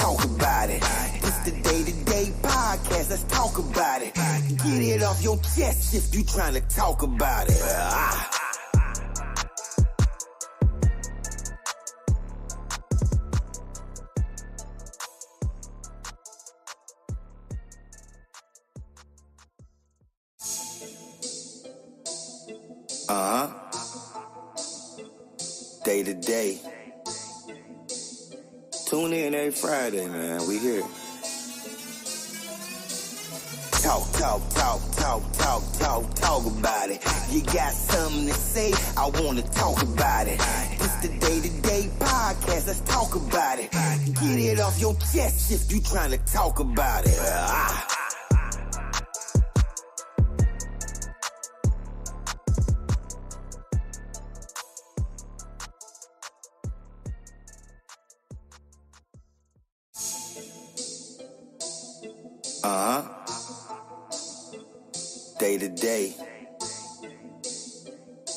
talk about it. It's the day-to-day podcast, let's talk about it. Get it off your chest if you trying to talk about it. Day to day. Tune in every Friday, man. We here. Talk about it. You got something to say, I wanna talk about it. It's the day-to-day podcast, let's talk about it. Get it off your chest if you trying to talk about it. Day to day.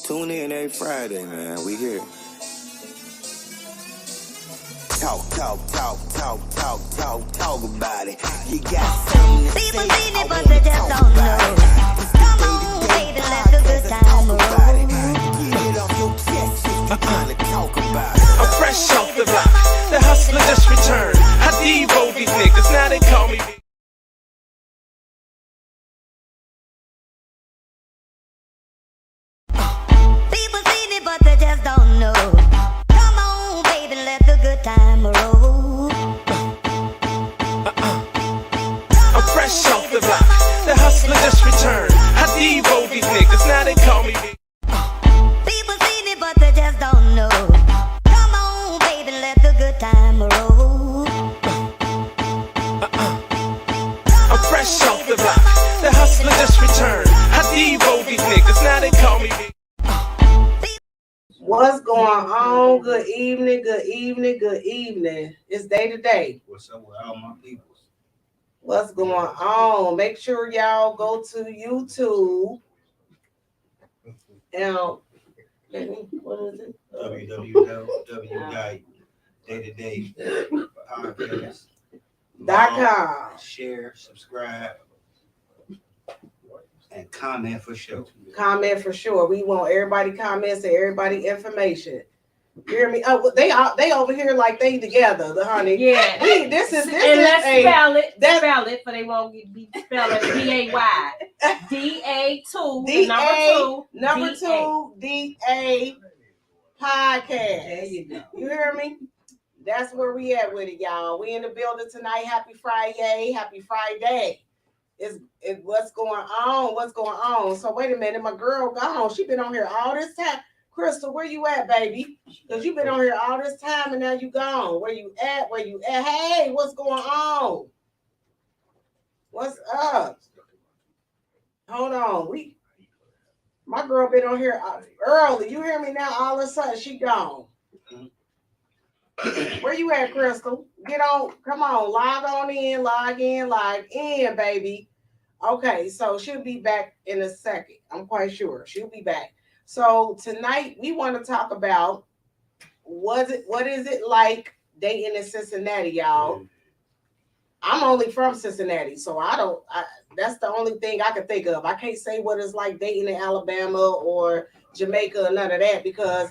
Tune in every Friday, man. We here. Talk about it. You got something to say, People seen it, but they just don't know. Come on, baby, let the good time roll. Get it off your chest if you trying to talk about it. I'm fresh off the block. The hustler just returned. I devo these niggas, now they call me. People seen it, but they just don't know. Come on, baby, let the good time roll. I'm fresh off the block. The hustler just returned. I devo these niggas, now they call me. People seen it, but they just don't know. Come on, baby, let the good time roll. I'm fresh off the block. The hustler just returned. I devo these niggas, now they call me. What's going on? Good evening. It's day to day. What's up with all my peoples? What's going on? Make sure y'all go to YouTube. And what is it? www.daytoday.podcast.com. Share, subscribe, and comment for sure. Comment for sure. We want everybody comments and everybody information. You hear me? Oh, they over here like they together, the honey. Yeah. This is let's spell it. that- Spell it, for they won't be spelling D-A-Y. D-A-2, number D-A. two, D-A podcast. There you go. You hear me? That's where we at with it, y'all. We in the building tonight. Happy Friday. Happy Friday. It's what's going on? So wait a minute, my girl gone. She been on here all this time. Crystal, where you at, baby? Because you been on here all this time and now you gone. Where you at? Hey, what's going on? What's up? Hold on. My girl been on here early. You hear me now? All of a sudden she gone. Where you at, Crystal? Get on. Come on. Log in, baby. Okay, so she'll be back in a second. I'm quite sure she'll be back. So tonight we want to talk about what is it like dating in Cincinnati, y'all? I'm only from Cincinnati, so that's the only thing I can think of. I can't say what it's like dating in Alabama or Jamaica or none of that because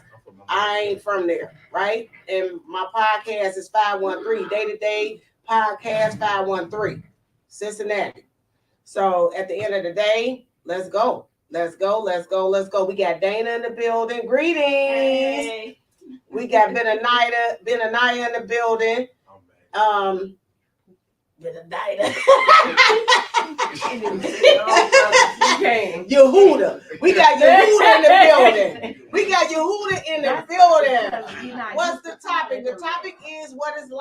I ain't from there, right? And my podcast is 513, Day-to-Day Podcast 513, Cincinnati. So at the end of the day, let's go. We got Dana in the building. Greetings. Hey. We got Benanaya in the building. Benanaya. Yehuda. We got Yehuda in the building. What's the topic? The topic is what is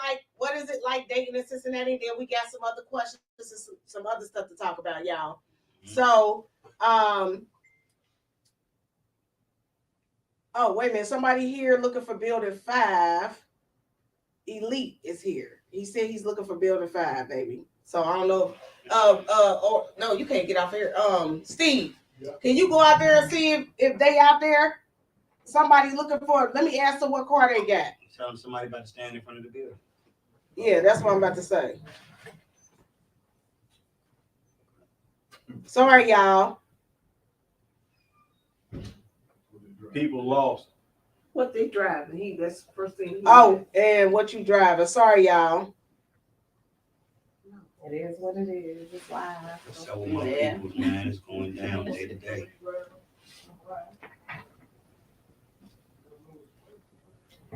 it like dating in Cincinnati? Then we got some other questions, some other stuff to talk about, y'all. So oh, wait a minute. Somebody here looking for building 5. Elite is here. He said he's looking for building 5, baby. So I don't know. No, you can't get off here. Steve, can you go out there and see if they out there? Somebody looking for. Let me ask them what car they got. Tell them somebody about to stand in front of the building. Yeah, that's what I'm about to say. Sorry, y'all. People lost. What they driving? That's the first thing. Oh, and what you driving? Sorry, y'all. It is what it is. It's live. So my people's man is going down day to day.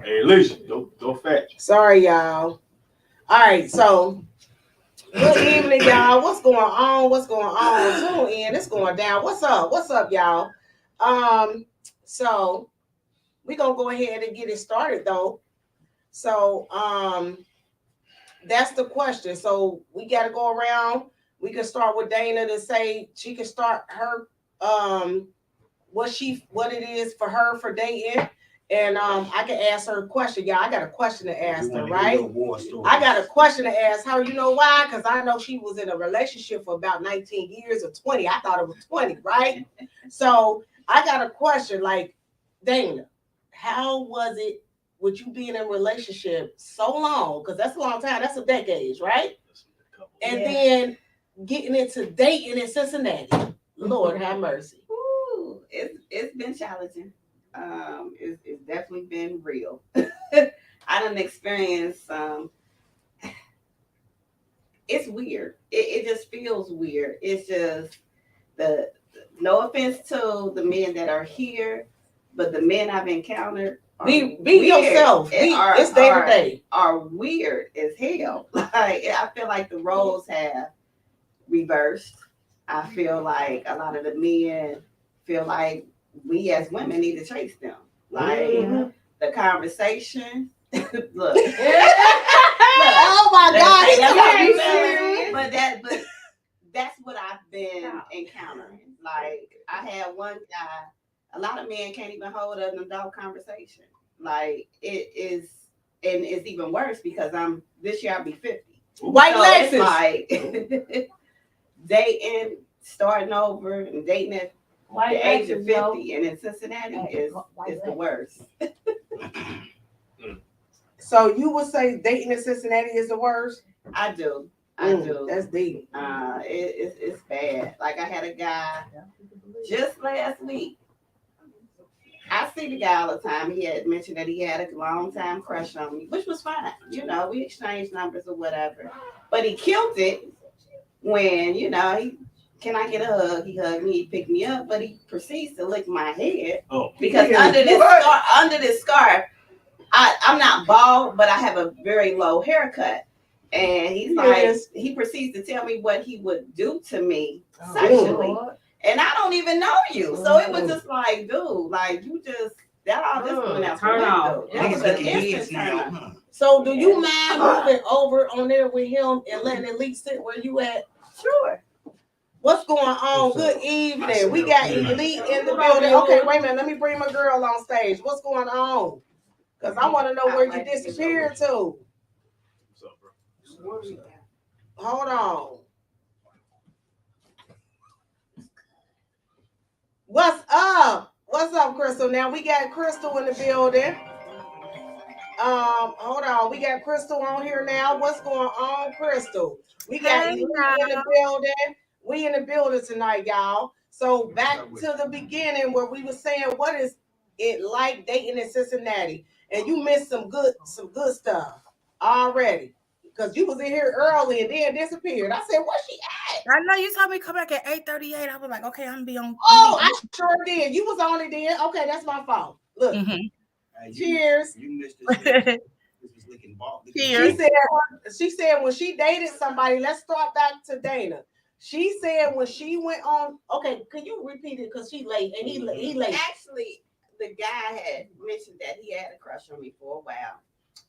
Hey, Alicia, go fetch. Sorry, y'all. All right, so good evening, y'all. What's going on? What's going on? Tune in. It's going down. What's up? What's up, y'all? So we're gonna go ahead and get it started though. So that's the question. So we gotta go around. We can start with Dana to say she can start her what it is for her for dating. And I can ask her a question. Yeah, I got a question to ask her, right? I got a question to ask her. You know why? Because I know she was in a relationship for about 19 years or 20. I thought it was 20, right? So I got a question like, Dana, how was it with you being in a relationship so long? Because that's a long time. That's a decade, right? And then getting into dating in Cincinnati. Lord have mercy. Ooh, it's been challenging. It's definitely been real. I done experienced it's weird. It just feels weird. It's just no offense to the men that are here, but the men I've encountered be yourself. It's day to day. Are weird as hell. Like I feel like the roles have reversed. I feel like a lot of the men feel like we as women need to chase them. Like the conversation. Look. Oh my God. But that's what I've been encountering. Like I had one guy, a lot of men can't even hold an adult conversation. Like it is, and it's even worse because this year I'll be 50. White so Lexus. It's like dating, starting over and dating at the age of 50 and in Cincinnati is the worst. So you would say dating in Cincinnati is the worst? I do. That's deep. It's bad. Like I had a guy just last week. I see the guy all the time. He had mentioned that he had a long time crush on me, which was fine. You know, we exchanged numbers or whatever. But he killed it when, can I get a hug? He hugged me, he picked me up, but he proceeds to lick my head because under this scarf, I'm not bald, but I have a very low haircut. And he's like, he proceeds to tell me what he would do to me sexually. And I don't even know you. So it was just like, dude, like you that all this one out. Turn off. That was an instant turn off. So do you mind moving over on there with him and letting at least sit where you at? Sure. What's going on? Good evening. We got Elite in the building. Okay, wait a minute. Let me bring my girl on stage. What's going on? Because I want to know where you disappeared to. Hold on. What's up? What's up, Crystal? Now we got Crystal in the building. Hold on. We got Crystal on here now. What's going on, Crystal? We got Elite in the building. We in the building tonight, y'all. So back to the beginning where we were saying, what is it like dating in Cincinnati? And you missed some good stuff already. Because you was in here early and then disappeared. I said, where's she at? I know you told me to come back at 8:38. I was like, okay, I'm gonna be on. I sure did. You was on it then. Okay, that's my fault. Look. Cheers. You missed it. Cheers. She said when she dated somebody, let's start back to Dana. She said when she went on, okay, can you repeat it? Because she late and he late. Actually, the guy had mentioned that he had a crush on me for a while.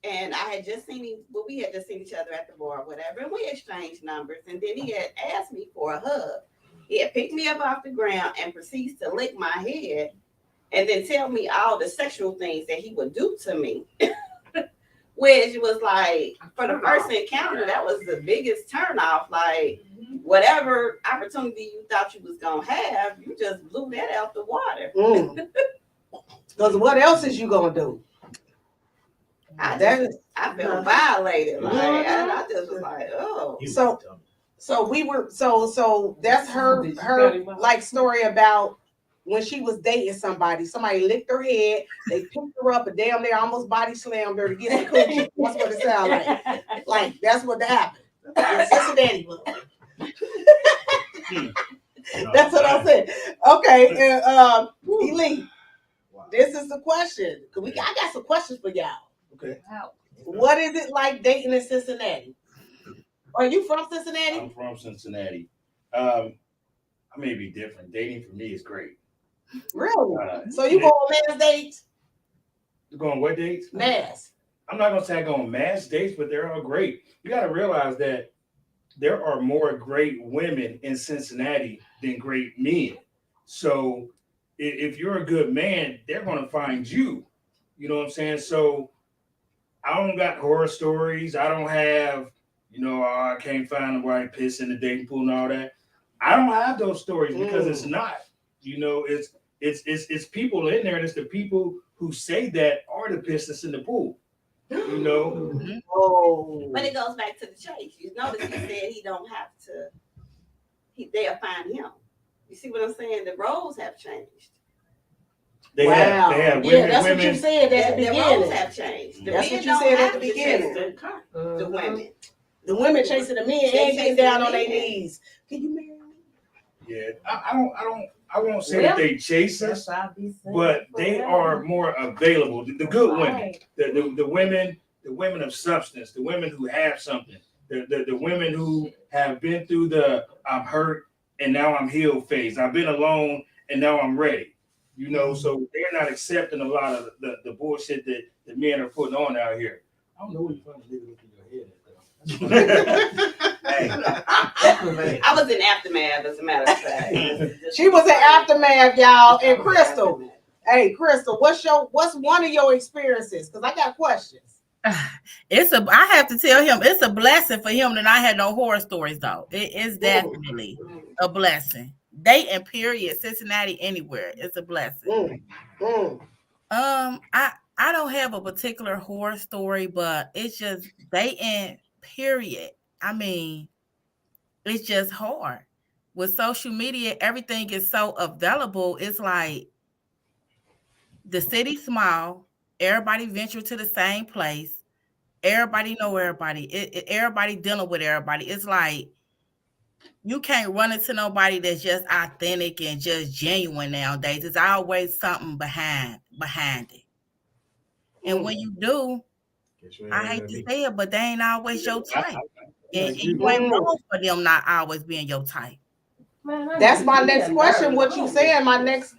And I had just seen him, we had just seen each other at the bar or whatever, and we exchanged numbers. And then he had asked me for a hug. He had picked me up off the ground and proceeds to lick my head and then tell me all the sexual things that he would do to me. Which was like, for the first encounter, that was the biggest turnoff. Like, whatever opportunity you thought you was going to have, you just blew that out the water. Because what else is you going to do? I That felt violated. Like, and I just was like, oh. So we were so that's her like story about when she was dating somebody. Somebody licked her head, they picked her up, and damn near almost body slammed her to get the coochie. That's what it sounds like. Like that's what happened. In Cincinnati. That's what I said. Okay, and Elite, this is the question. I got some questions for y'all. Okay. What is it like dating in Cincinnati? Are you from Cincinnati? I'm from Cincinnati. I may be different. Dating for me is great. Really? So you go on mass dates? You go on what dates? Mass. I'm not gonna say I go on mass dates, but they're all great. You got to realize that there are more great women in Cincinnati than great men. So if you're a good man, they're gonna find you. You know what I'm saying? So I don't got horror stories. I don't have, I can't find the right piss in the dating pool and all that. I don't have those stories because it's not. It's people in there, and it's the people who say that are the piss that's in the pool. Oh. But it goes back to the chase. You notice he said he don't have to. They'll find him. You see what I'm saying? The roles have changed. They have women. Yeah, that's what you said at the beginning. The roles have changed. That's what you said at the beginning. The women. The women chasing the men and getting down on their knees. Can you marry me? Yeah, I won't say that they chase us, but they are more available. The good women, the women of substance, the women who have something, the women who have been through the I'm hurt and now I'm healed phase. I've been alone and now I'm ready. So they're not accepting a lot of the bullshit that the men are putting on out here. I don't know what you're trying to live in your head. I was in Aftermath, as a matter of fact. She was in Aftermath, y'all. And Crystal, hey, Crystal, what's one of your experiences? Because I got questions. I have to tell him it's a blessing for him that I had no horror stories though. It is definitely a blessing. Dating period, Cincinnati, anywhere, it's a blessing. I don't have a particular horror story, but it's just dating period. I mean, it's just hard. With social media, everything is so available. It's like the city's small, everybody venture to the same place, everybody know everybody. Everybody dealing with everybody. It's like you can't run into nobody that's just authentic and just genuine nowadays. There's always something behind it. And when you do, I hate to say it, but they ain't always your type. And you ain't wrong for them not always being your type. That's my next question. What you saying? My next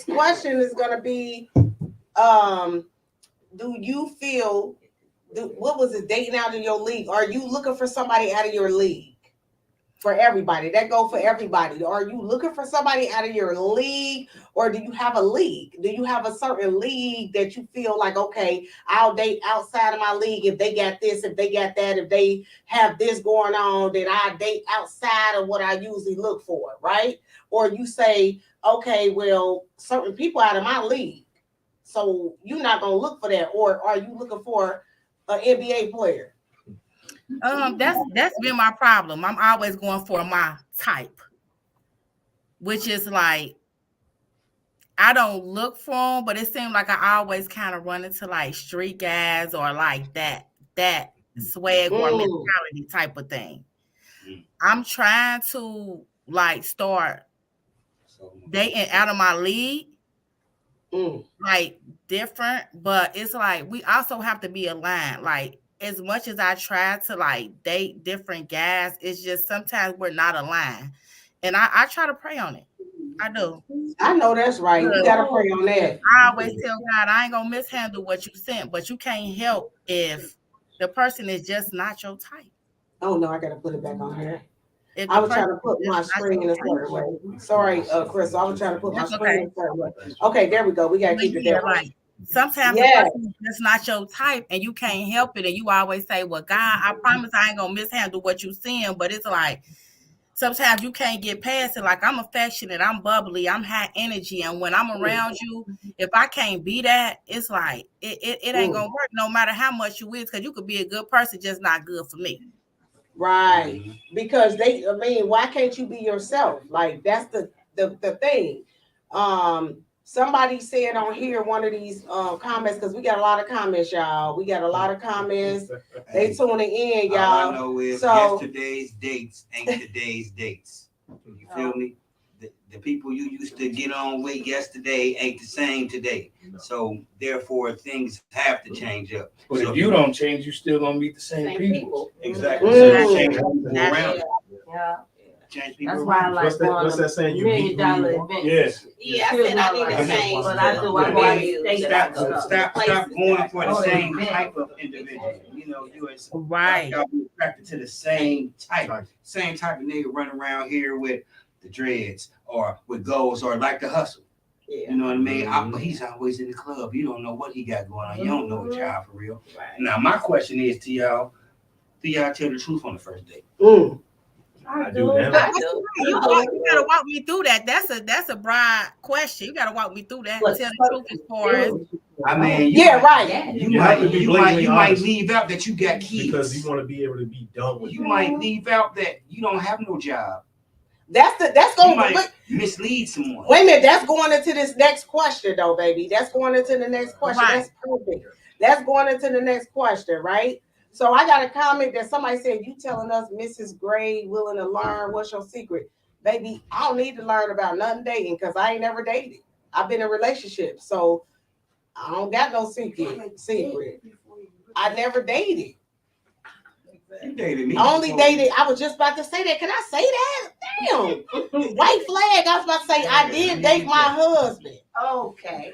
question is gonna be, do you feel? What was it? Dating out of your league? Are you looking for somebody out of your league? For everybody, that go for everybody. Are you looking for somebody out of your league, or do you have a league? Do you have a certain league that you feel like, okay, I'll date outside of my league if they got this, if they got that, if they have this going on, then I date outside of what I usually look for, right? Or you say, okay, well, certain people out of my league, so you're not gonna look for that, or are you looking for an NBA player? That's been my problem. I'm always going for my type, which is like I don't look for them, but it seems like I always kind of run into like street guys or like that swag or mentality type of thing. I'm trying to like start dating out of my league, like different, but it's like we also have to be aligned. Like as much as I try to like date different guys, it's just sometimes we're not aligned. And I try to pray on it. I do. I know that's right. You gotta pray on that. I always tell God, I ain't gonna mishandle what you sent, but you can't help if the person is just not your type. Oh no, I gotta put it back on here. I was trying to put my screen in a certain way. Sorry, Chris. I was trying to put my screen in a certain way. Okay, there we go. We gotta keep it there. Right. Sometimes it's not your type and you can't help it. And you always say, well, God, I promise I ain't gonna mishandle what you seeing. But it's like sometimes you can't get past it. Like, I'm affectionate, I'm bubbly, I'm high energy, and when I'm around you, if I can't be that, it's like it ain't gonna work no matter how much you is, because you could be a good person, just not good for me. Right. Because why can't you be yourself? Like, that's the thing. Somebody said on here, one of these comments, because we got a lot of comments, y'all. We got a lot of comments. They tuning in, y'all. All I know is yesterday's dates ain't today's dates. You feel me? The people you used to get on with yesterday ain't the same today. So therefore, things have to change up. But if you don't change, you still gonna meet the same people. Exactly. So change people around. Yeah. Change people That's why I like what's that saying? You meet $1 million who you events. Yes. Yeah, I said I need to change. But I do. I go out and stay. Stop going for the same type of individual. You know, you as Right. y'all be attracted to the same type of nigga running around here with the dreads or with goals or like the hustle. Yeah. You know what I mean? But he's always in the club. You don't know what he got going on. You don't know a child for real. Right. Now, my question is to y'all: do y'all tell the truth on the first date? I do. You gotta walk me through that. That's a broad question. You gotta walk me through that. Tell the truth as far as. I mean, you might leave out that you got kids because you want to be able to be done with. You might leave out that you don't have no job. That's going to mislead someone. Wait a minute, that's going into this next question though, baby. That's going into the next question. Right. That's perfect. That's going into the next question, right? So I got a comment that somebody said, you telling us Mrs. Gray willing to learn, what's your secret? Baby, I don't need to learn about nothing dating because I ain't never dated. I've been in relationships, so I don't got no secret. I never dated. You dated me. Only dated. I was just about to say that. Can I say that? Damn. White flag. I was about to say I did date my husband. Okay.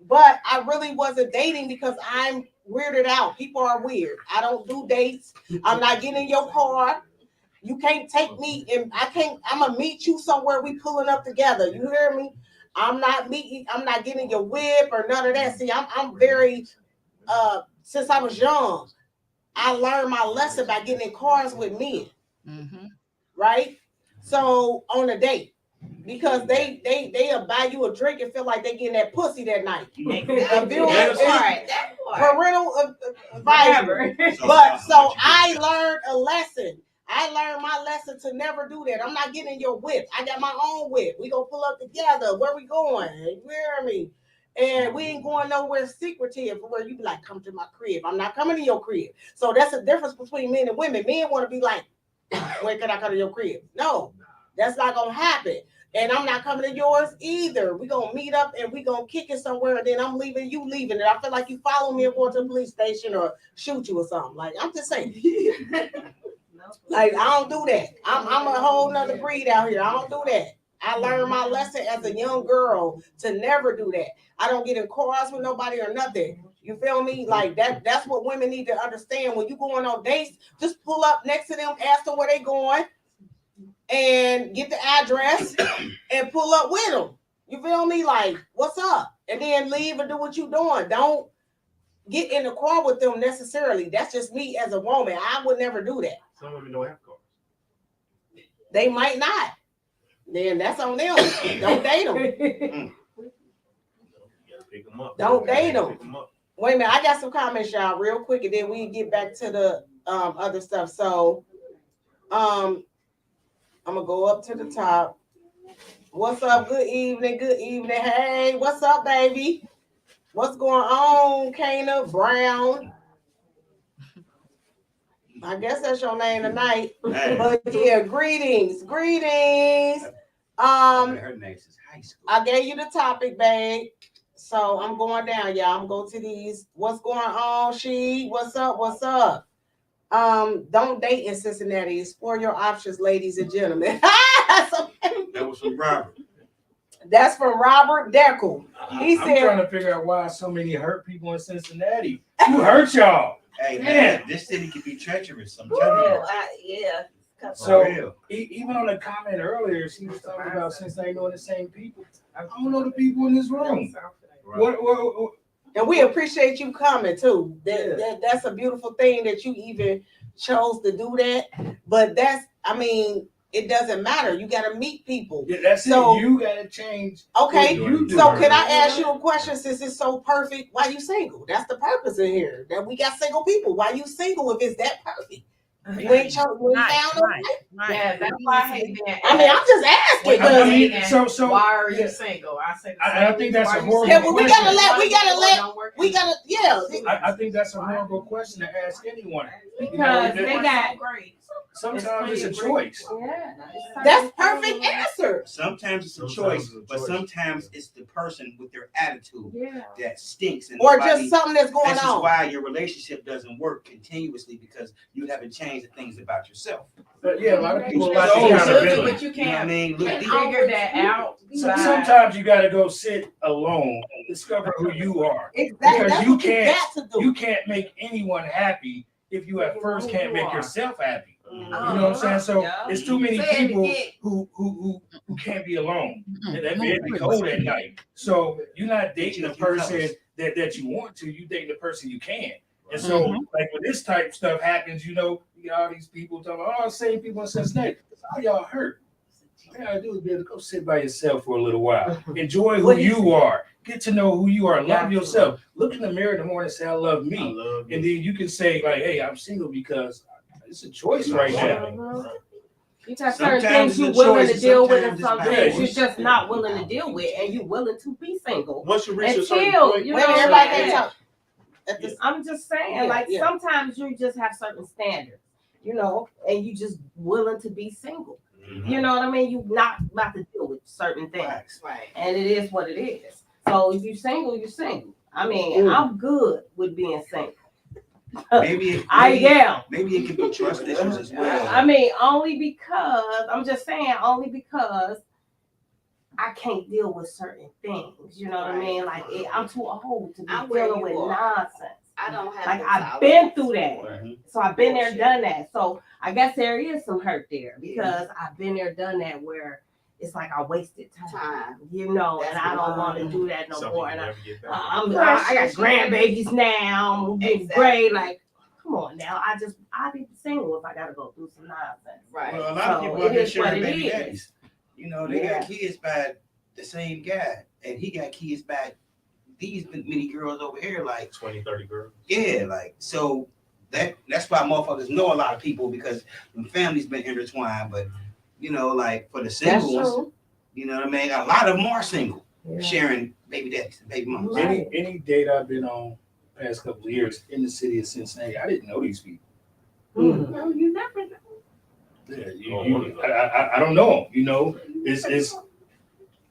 But I really wasn't dating because I'm weirded out. People are weird. I don't do dates. I'm not getting in your car. You can't take me and I'm gonna meet you somewhere. We pulling up together. You hear me? I'm not getting your whip or none of that. See, I'm very since I was young. I learned my lesson by getting in cars with men, right? So on a date, because they'll buy you a drink and feel like they getting that pussy that night. Parental advisory. But so I learned a lesson. I learned my lesson to never do that. I'm not getting in your whip. I got my own whip. We gonna pull up together. Where we going? You hear me? And we ain't going nowhere secretive where you be like, come to my crib. I'm not coming to your crib. So that's the difference between men and women. Men want to be like, when can I come to your crib? No, that's not going to happen. And I'm not coming to yours either. We're going to meet up and we're going to kick it somewhere. And then I'm leaving, you leaving. And I feel like you follow me and go to the police station or shoot you or something. Like, I'm just saying. Like, I don't do that. I'm a whole nother breed out here. I don't do that. I learned my lesson as a young girl to never do that. I don't get in cars with nobody or nothing. You feel me? Like that's what women need to understand. When you going on dates, just pull up next to them, ask them where they going, and get the address and pull up with them. You feel me? Like, what's up? And then leave and do what you doing. Don't get in the car with them necessarily. That's just me as a woman. I would never do that. Some women don't have cars. They might not. Then that's on them. Don't date them. Don't date them. Wait a minute. I got some comments, y'all, real quick, and then we get back to the other stuff. So I'm gonna go up to the top. What's up? Good evening. Good evening. Hey, what's up, baby? What's going on, Kana Brown? I guess that's your name tonight. Hey. But yeah, greetings. Her name is high school. I gave you the topic, babe. So I'm going down, y'all. I'm going to these. What's going on, What's up? Don't date in Cincinnati. Explore your options, ladies and gentlemen. That was from Robert. That's from Robert Deckel. I'm trying to figure out why so many hurt people in Cincinnati. Who hurt y'all? Hey, man, this city can be treacherous. I'm telling you. Yeah. So even on the comment earlier, she was talking about Cincinnati knowing the same people. I don't know the people in this room. Right. What? And we appreciate you coming too. That's a beautiful thing that you even chose to do that. But it doesn't matter. You got to meet people. Yeah, that's So- it. You gotta change. Okay, what you do. so can I ask you a question? Since it's so perfect, why you single? That's the purpose in here. That we got single people. Why you single if it's that perfect? You ain't found no Yeah, that's why I hate being I mean, I'm just asking. I mean, because so why are yeah. you single? I say the I same think that's reason a why you horrible Yeah, single. but we gotta yeah. I think that's a horrible question to ask anyone. Because they got Sometimes it's a choice. Yeah, That's perfect answer. Sometimes it's a Sometimes choice, it's a but choice. sometimes it's the person with their attitude Yeah. that stinks. And Or nobody- just something that's going This is on. why your relationship doesn't work continuously because you haven't changed the things about yourself. But yeah, a lot of people lack So- accountability. But you You know what I can't mean? Look deep. figure that out. by- Sometimes you got to go sit alone, discover who you are. Exactly. Because That's you what you can't- got to do. You can't make anyone happy if you at first can't make yourself happy. You know what I'm saying? So Yeah. it's too many Say it people again. who can't be alone. And that bed be cold at night. So you're not dating a person that you want to. You dating the person you can. And so, like when this type of stuff happens, you know, you got all these people talking about, oh, same people in Cincinnati. All y'all hurt. All you gotta do is be able to go sit by yourself for a little while. Enjoy who you are. Get to know who you are. Love yourself. Look in the mirror in the morning and say, I love me. And then you can say, like, hey, I'm single because it's a choice right now. You got certain Sometimes things you're it's a willing choice, to deal with, and sometimes some it's things bad. you're just not willing to deal with, and you're willing to be single. Once you reach a certain Until point, you Wait, know, everybody yeah. can talk. At this- I'm just saying, Yeah, like yeah. sometimes you just have certain standards, you know, and you just willing to be single. You know what I mean? You're not about to deal with certain things, Right. and it is what it is. So if you're single, you're single. I mean, I'm good with being single. Maybe I am. Maybe it could be trust issues as well. I mean, only because I'm just saying, only because I can't deal with certain things. You know what I mean? Like I'm too old to be I'm where dealing you with are. nonsense. I don't have Like no I've tolerance been through for that. it. So I've been there, done that. So I guess there is some hurt there because I've been there, done that where it's like I wasted time. You know, That's and I don't the want to one. do that no some more. people And never get back. I got grandbabies now. I'm getting Exactly. great. Like, come on now. I be single if I gotta go through some nonsense. Right. Well, a lot of So people it out there is what sharing it baby is. daddies. You know, they got kids by the same guy, and he got kids by these many girls over here. Like 20, 30 girls. yeah, like so that's why motherfuckers know a lot of people because the family's been intertwined. But you know, like for the single ones, you know what I mean. A lot of them are single, sharing baby daddies and baby mamas. Any date I've been on the past couple of years in the city of Cincinnati, I didn't know these people. No, you never know. Yeah, I don't know. You know, it's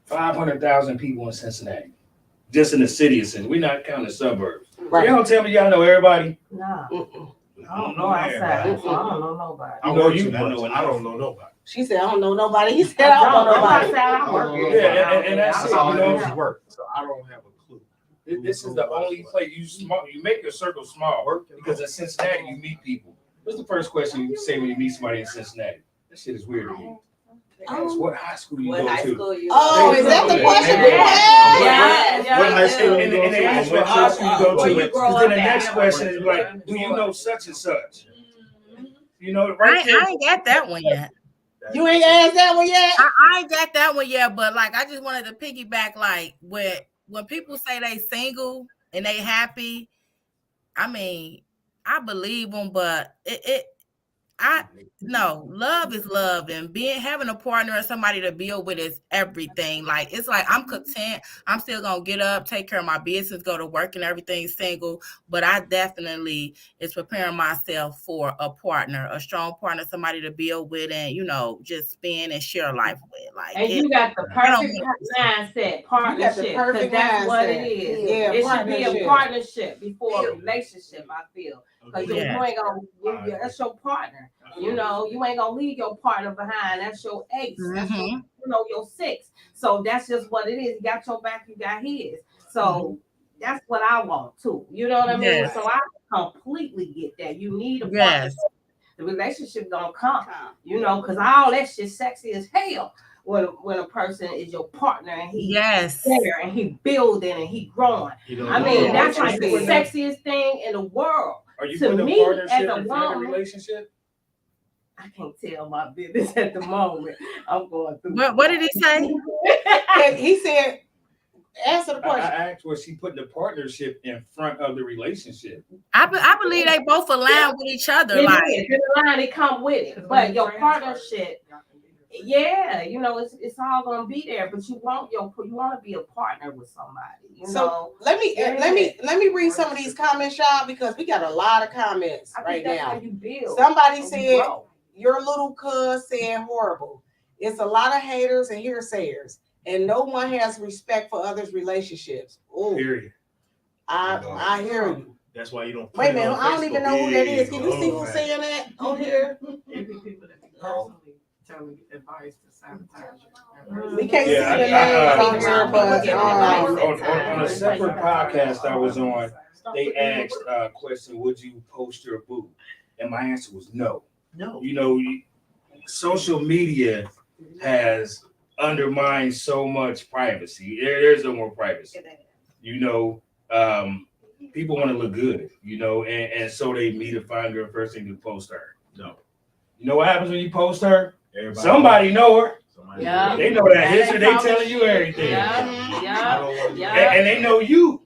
500,000 people in Cincinnati, just in the city of Cincinnati. We're not counting the suburbs. Right. Y'all don't tell me y'all know everybody. Nah. I I don't know outside. So I don't know nobody. I know work you- too much. know I don't know nobody. She said, I don't know nobody. He said, I don't know I'm nobody. outside. I work. Yeah, and that's That's it, all you I know. do is work, so I don't have a clue. This is the only place you make your circle small because in Cincinnati you meet people. What's the first question you say when you meet somebody in Cincinnati? That shit is weird to me. Ask what high school you What go high to. school you Oh, is that the question people ask? Yeah. What high school And you go they to? ask and what when high school you go Where to. you grow Because then the up next at. question is like, do you know such and such? You know, I right there. ain't got that one yet. You ain't asked that one yet? I ain't got that one yet, but like I just wanted to piggyback, like when people say they single and they happy, I mean, I believe them, but love is love, and having a partner or somebody to build with is everything. Like it's like I'm content. I'm still gonna get up, take care of my business, go to work, and everything single. But I definitely is preparing myself for a partner, a strong partner, somebody to build with, and just spend and share life with. Like, And you got the perfect mindset, partnership, because perfect that's what mindset. it is. Yeah, It should be a partnership. partnership before a relationship, I feel. Because Yeah. you ain't gonna, that's your partner. You ain't gonna leave your partner behind. That's your ace. That's your, your six. So that's just what it is. You got your back, you got his. So that's what I want too. You know what I mean? Yes. So I completely get that. You need a partner. yes, The relationship gonna come. Because all that shit sexy as hell when a person is your partner and he yes. there and he building and he growing. I mean, that's like the sexiest thing in the world. Are you To putting me, a partnership as a in front of a woman- relationship? I can't tell my business at the moment. I'm going through. What did he say? He said, answer the I question. asked, was she putting the partnership in front of the relationship? I believe they both align with each other. It Like is. The line it come with it, but your partnership, yeah, you know, it's all gonna be there. But you want to be a partner with somebody. You know. Let me read some of these comments, y'all, because we got a lot of comments right now. Somebody said your little cuz said horrible. It's a lot of haters and hearsayers, and no one has respect for others' relationships. Ooh. Period. I hear you. That's why you don't. Wait a minute, I don't even know who that is. Can you see who's saying that on here? Tell me advice to sabotage you. We can't see the names on here, but on a separate podcast I was on, they asked a question, would you post your boo? And my answer was no. No. You know, social media has undermined so much privacy. There's no more privacy. You know, people want to look good, you know, and so they meet a fine girl, first thing to post her. No. You know what happens when you post her? Somebody know her. Yeah. They know that history. They telling you everything. Yeah. And they know you.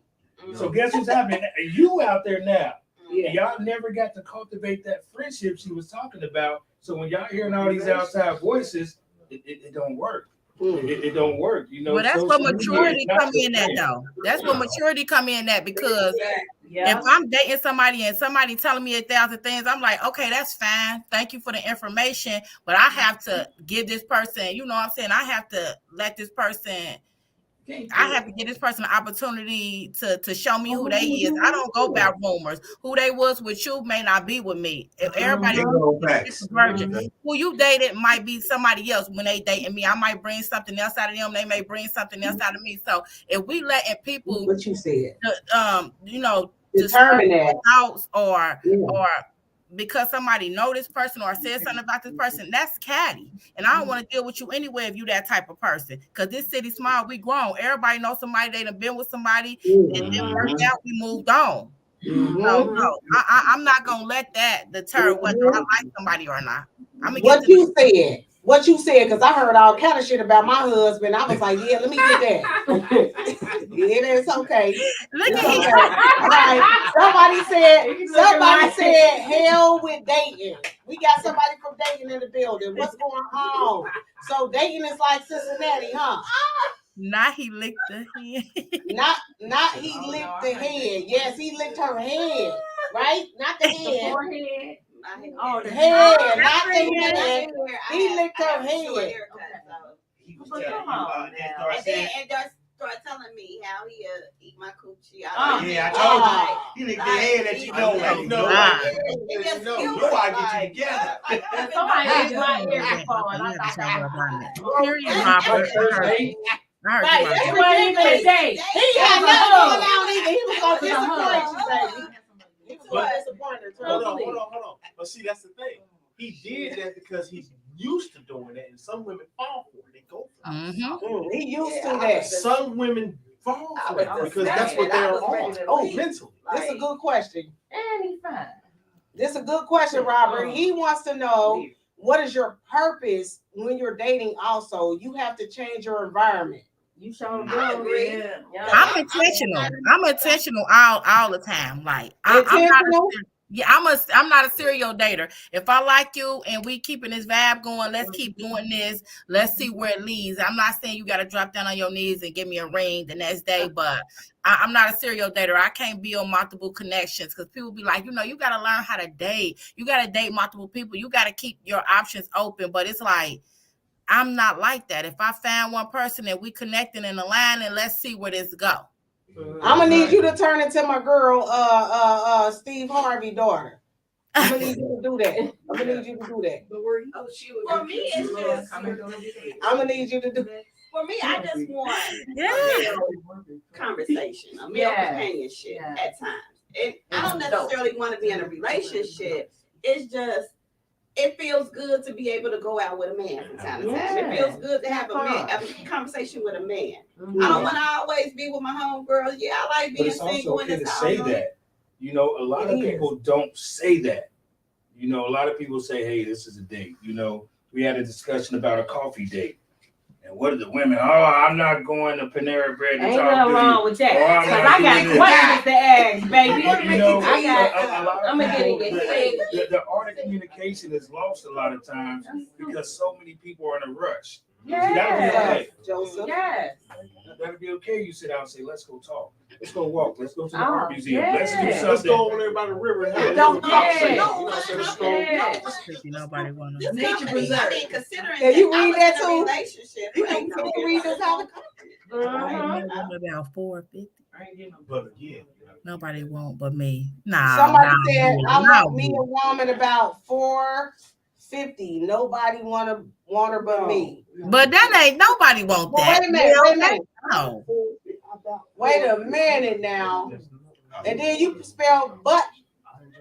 So guess what's happening? You out there now. Yeah. Y'all never got to cultivate that friendship she was talking about. So when y'all hearing all these outside voices, it don't work. It don't work. You know. Well, that's what maturity come in at, though. That's what maturity come in at, because if I'm dating somebody and somebody telling me 1,000 things, I'm like, okay, that's fine. Thank you for the information, but I have to give this person, you know what I'm saying? I have to let this person. I have to give this person an opportunity to show me who they is. I don't go by rumors. Who they was with you may not be with me. If everybody is a virgin, who you dated might be somebody else when they dating me. I might bring something else out of them. They may bring something else out of me. So if we letting people, what you said, you know, determine that thoughts or because somebody know this person or said something about this person, that's catty. And I don't want to deal with you anyway if you that type of person. Because this city small, we grown. Everybody knows somebody, they done been with somebody, and then worked out, we moved on. No, I'm not going to let that deter whether I like somebody or not. I'm gonna What you said, because I heard all kind of shit about my husband. I was like, yeah, let me get that. It's okay. Look at okay. Right. Somebody said, hell with dating. We got somebody from dating in the building. What's going on? So dating is like Cincinnati, huh? Not he licked the head. Not he licked the head. Yes, he licked her head. Right? Not the head. Forehead. Oh, the head, not the head. He licked her head. And then start telling me how he eat my coochie. I told you. He licked the head that you know. I get you together. Somebody is my ear before, and I thought that was Period, Robert. Right, that's ridiculous. He had nothing going on either. He was going to disappoint you, baby. Hold on. But see, that's the thing. He did that because he's used to doing that, and some women fall for it. They go for it. He used to that. Some women fall for it because that's what they're on. Oh, mentally. This is a good question. And he's fine. This is a good question, Robert. He wants to know, what is your purpose when you're dating also? You have to change your environment. You showing agree. I'm intentional. I'm intentional all the time. Like I'm not a serial dater. If I like you and we keeping this vibe going, let's keep doing this. Let's see where it leads. I'm not saying you got to drop down on your knees and give me a ring the next day, but I'm not a serial dater. I can't be on multiple connections because people be like, you know, you got to learn how to date. You got to date multiple people. You got to keep your options open. But it's like, I'm not like that. If I find one person and we connecting and aligning, let's see where this go. I'm gonna need you to turn into my girl, Steve Harvey daughter. I'm gonna need you to do that. For me, it's just. I'm gonna need you to do. For me, I just want conversation, a male companionship at times. And I don't necessarily want to be in a relationship. It's just. It feels good to be able to go out with a man from time to time. It feels good to have a conversation with a man. I don't want to always be with my homegirls. Yeah, I like being single. But it's also okay to say that. You know, a lot of people don't say that. You know, a lot of people say, hey, this is a date. You know, we had a discussion about a coffee date. And what are the women? Oh, I'm not going to Panera Bread to Ain't talk nothing to wrong you. with that. Or I'm Because not I got doing questions to ask, baby. You know, I'm going to get in your head. the art of communication is lost a lot of times because so many people are in a rush. Yes. That'll be okay. Joseph. Yes. That'll be okay. You sit down and say, let's go talk. Let's go walk. Let's go to the Oh, art museum. Let's do yes. something. Let's go over there by the river and have Don't a conversation. Yes. Nobody wanna. Nature preserve. I mean, considering Yeah, you that I read was that in a too? relationship, You ain't can no read this out. About 450. But again, Nobody won't but me. Nah. Somebody nah, said, boo. I Nah, want me boo. a woman about 450. Nobody want her but me. But that ain't nobody want Well, that. wait a minute. Wait a minute. No. Wait a minute now. And then you spell butt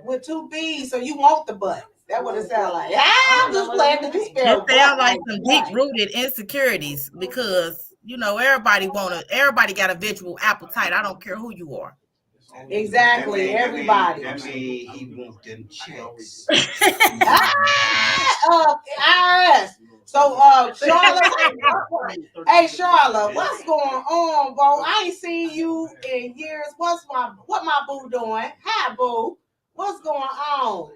with 2 B's, so you want the butt. That's what it sounds like. I'm just glad that you spell It sounds like butt some butt. deep-rooted insecurities because you know everybody got a visual appetite. I don't care who you are. Exactly, everybody. I mean, he wants them checks. IRS. So, Charlotte, hey, Charlotte, what's going on, bro? I ain't seen you in years. What my boo doing? Hi, boo. What's going on?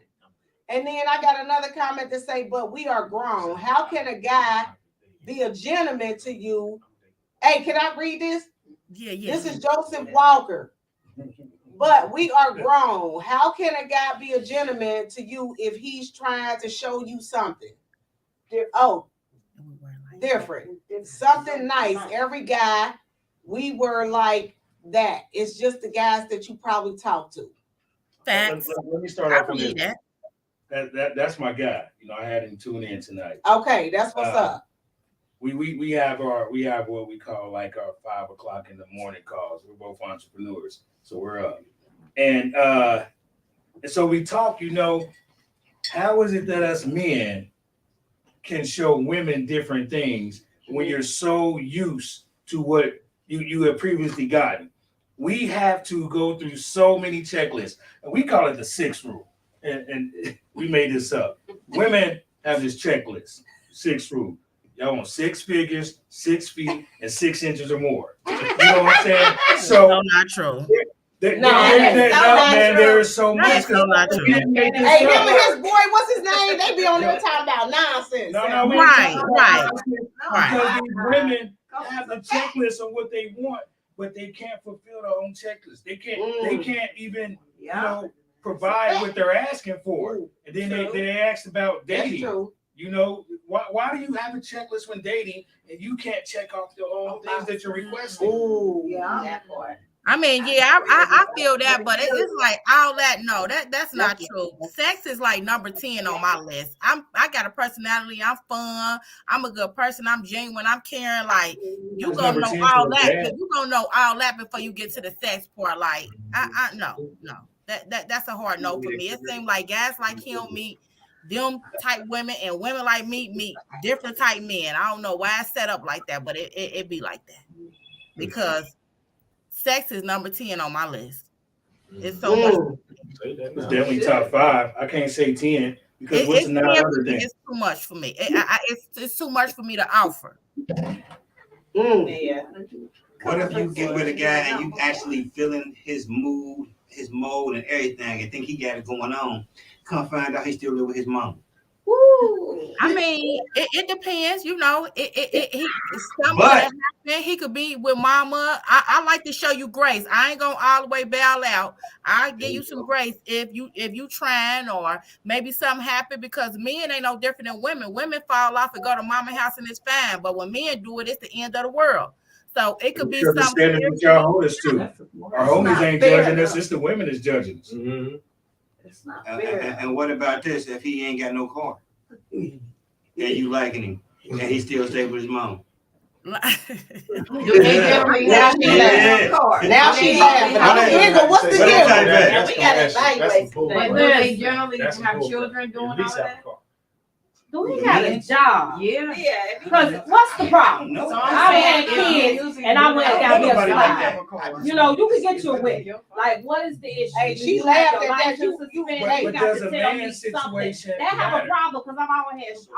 And then I got another comment to say, but we are grown. How can a guy be a gentleman to you? Hey, can I read this? Yeah. This is Joseph Walker. But we are grown. How can a guy be a gentleman to you if he's trying to show you something? Different. Something nice. Every guy, we were like that. It's just the guys that you probably talk to. Facts. Let me start off on this. That's my guy. You know, I had him tune in tonight. Okay, that's what's up. We have what we call like our 5 o'clock in the morning calls. We're both entrepreneurs, so we're up. And so we talk, you know, how is it that us men can show women different things when you're so used to what you have previously gotten? We have to go through so many checklists, and we call it the 6 rule. And we made this up. Women have this checklist, 6 rule. Y'all want 6 figures, 6 feet, and 6 inches or more. You know what I'm saying? So no, not true. There is so much. That's not true. Hey, him and his boy, what's his name? They be on there talking about nonsense. Right. Because these women have a checklist of what they want, but they can't fulfill their own checklist. They can't even, you know, provide what they're asking for. And then they asked about dating. You know, why do you have a checklist when dating and you can't check off the own things that you're requesting? That part. I mean, yeah, I feel that, but it's like all that. No, that's not true. Sex is like number 10 on my list. I got a personality. I'm fun. I'm a good person. I'm genuine. I'm caring. Like you gonna know all that. You gonna know all that before you get to the sex part. Like no. That's a hard no for me. It seems like guys like him meet them type women and women like me meet different type men. I don't know why it's set up like that, but it be like that because sex is number 10 on my list. It's so much. It's definitely top 5. I can't say 10 because what's the 9 other thing? It's too much for me. It's too much for me to offer. Yeah. What if you get with a guy and you actually feeling his mood, his mode, and everything, and think he got it going on? Come find out he still live with his mom. Woo. I mean, it depends, you know. He could be with mama. I like to show you grace. I ain't gonna all the way bail out. I give you some grace if you trying, or maybe something happened, because men ain't no different than women. Women fall off and go to mama house and it's fine, but when men do it, it's the end of the world. So it could be something. Standard that y'all hold us to. Our homies ain't judging us. It's the women that's judging us. Mm-hmm. It's not fair. And what about this? If he ain't got no car, and you liking him, and he still stay with his mom? Now she's laughing. What's the deal? We got to evaluate. But do they generally have children doing all that? Do he got a job? Yeah. Because what's the problem? No. So I had if kids you're and I went and got me a Nobody slide. like You know, you can get you a whip. Like, what is the issue? Hey, Do she you laughed have your at that. license You suspended? You but got does to a tell me man's something. situation That have matter? a problem because I've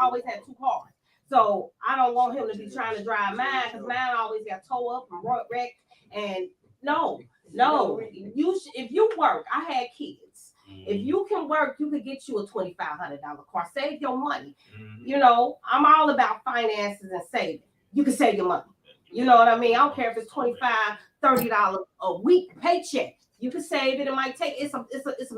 always had 2 cars. So I don't want him to be trying to drive mine because mine always got towed up and wrecked. And no, if you work, I had kids. If you can work, you could get you a $2,500 car. Save your money. You know, I'm all about finances and saving. You can save your money. You know what I mean? I don't care if it's $25, $30 a week paycheck. You can save it. It might take. It's a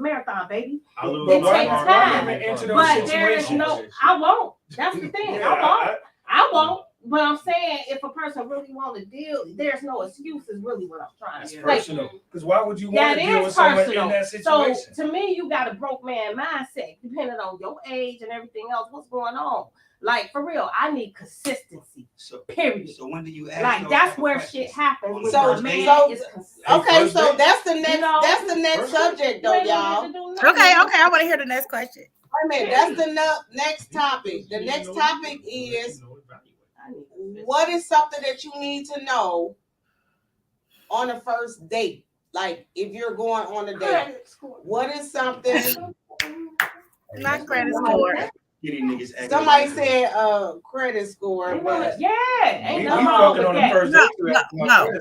marathon, baby. It takes time. But there is no. I won't. That's the thing. I won't. But I'm saying, if a person really want to deal, there's no excuses. Really, what I'm trying to say. Personal. Because why would you want to deal with someone in that situation? So to me, you got a broke man mindset, depending on your age and everything else. What's going on? Like, for real, I need consistency. Period. So when do you ask? Like, that's where shit happens. So okay, so that's the next subject though, y'all. Okay, I want to hear the next question. Wait a minute, that's the next topic. The next topic is, what is something that you need to know on a first date? Like, if you're going on a date, what is something? Not credit score. Somebody said credit score, but ain't we nothing wrong fucking with on the that. first date. No.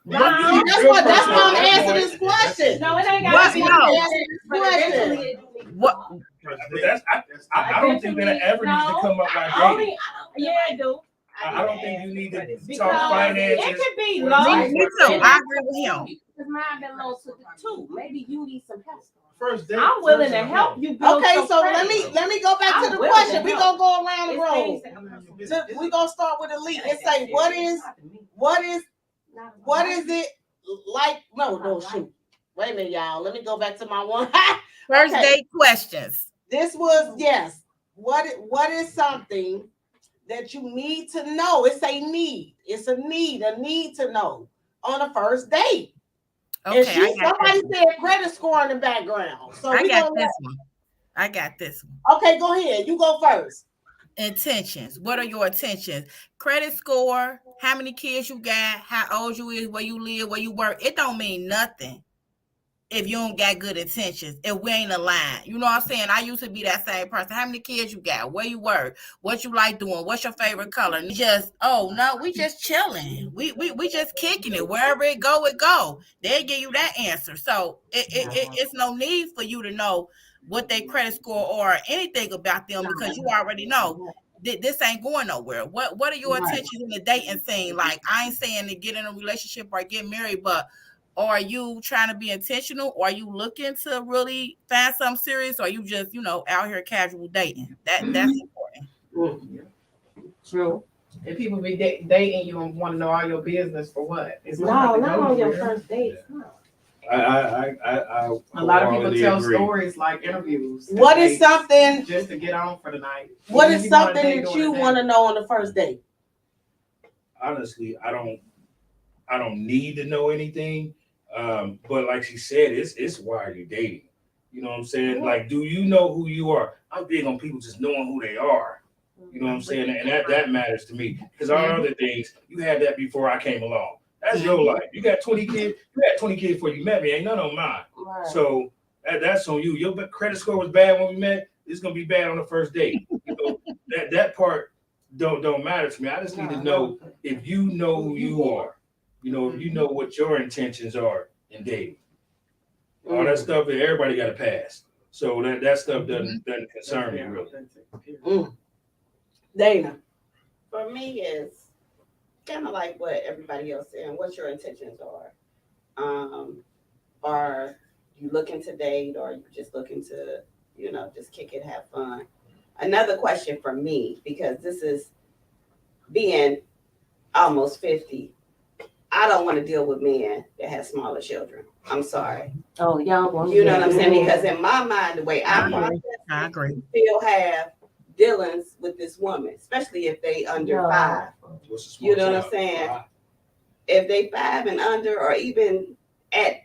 That's why I'm answering this question. No, it ain't got to be question. What? But I don't think that ever needs to come up by dating. Yeah, I do. I don't think you need to talk finances. It could be low. Me too. I agree with him. Because mine been low to the 2. Maybe you need some help. First date. I'm willing to help you build. Okay, so let me go back to the question. We gonna go around the room. We gonna start with Elite and say what is it like? No, shoot. Wait a minute, y'all. Let me go back to my one. First date questions. This was yes. What is something that you need to know? It's a need. It's a need to know on a first date. Okay, somebody said credit score in the background. So I got this one. Okay, go ahead. You go first. Intentions. What are your intentions? Credit score, how many kids you got, how old you is, where you live, where you work. It don't mean nothing if you don't got good intentions, if we ain't aligned. You know what I'm saying? I used to be that same person. How many kids you got? Where you work? What you like doing? What's your favorite color? We just chilling. We just kicking it. Wherever it go, it go. They'll give you that answer. So it's no need for you to know what their credit score or anything about them, because you already know this ain't going nowhere. What are your intentions in the dating scene? Like, I ain't saying to get in a relationship or get married, but are you trying to be intentional? Or are you looking to really find something serious? Or are you just, out here casual dating? That's important. True. And people be dating you and want to know all your business for what? It's not on your first date. A lot of people tell stories like interviews. What is something just to get on for the night? What is something that you want to know on the first date? Honestly, I don't need to know anything. But like she said, it's why you're dating. You know what I'm saying? Like, do you know who you are? I'm big on people just knowing who they are. You know what I'm saying? And that matters to me. Because all other things, you had that before I came along. That's your life. You got 20 kids. You had 20 kids before you met me. Ain't none on mine. Right. So that's on you. Your credit score was bad when we met. It's gonna be bad on the first date. That part don't matter to me. I just need to know if you know who you are. If you know what your intentions are in dating. All that stuff that everybody got to pass. So that stuff doesn't concern me really. Dana. For me, it's kind of like what everybody else saying. What your intentions are. Are you looking to date, or are you just looking to, just kick it, have fun? Another question for me, because this is being almost 50. I don't want to deal with men that have smaller children. I'm sorry. Oh, y'all. You know what I'm saying? Because in my mind, the way I agree. Still have dealings with this woman, especially if they under 5. You know what I'm saying? If they 5 and under, or even at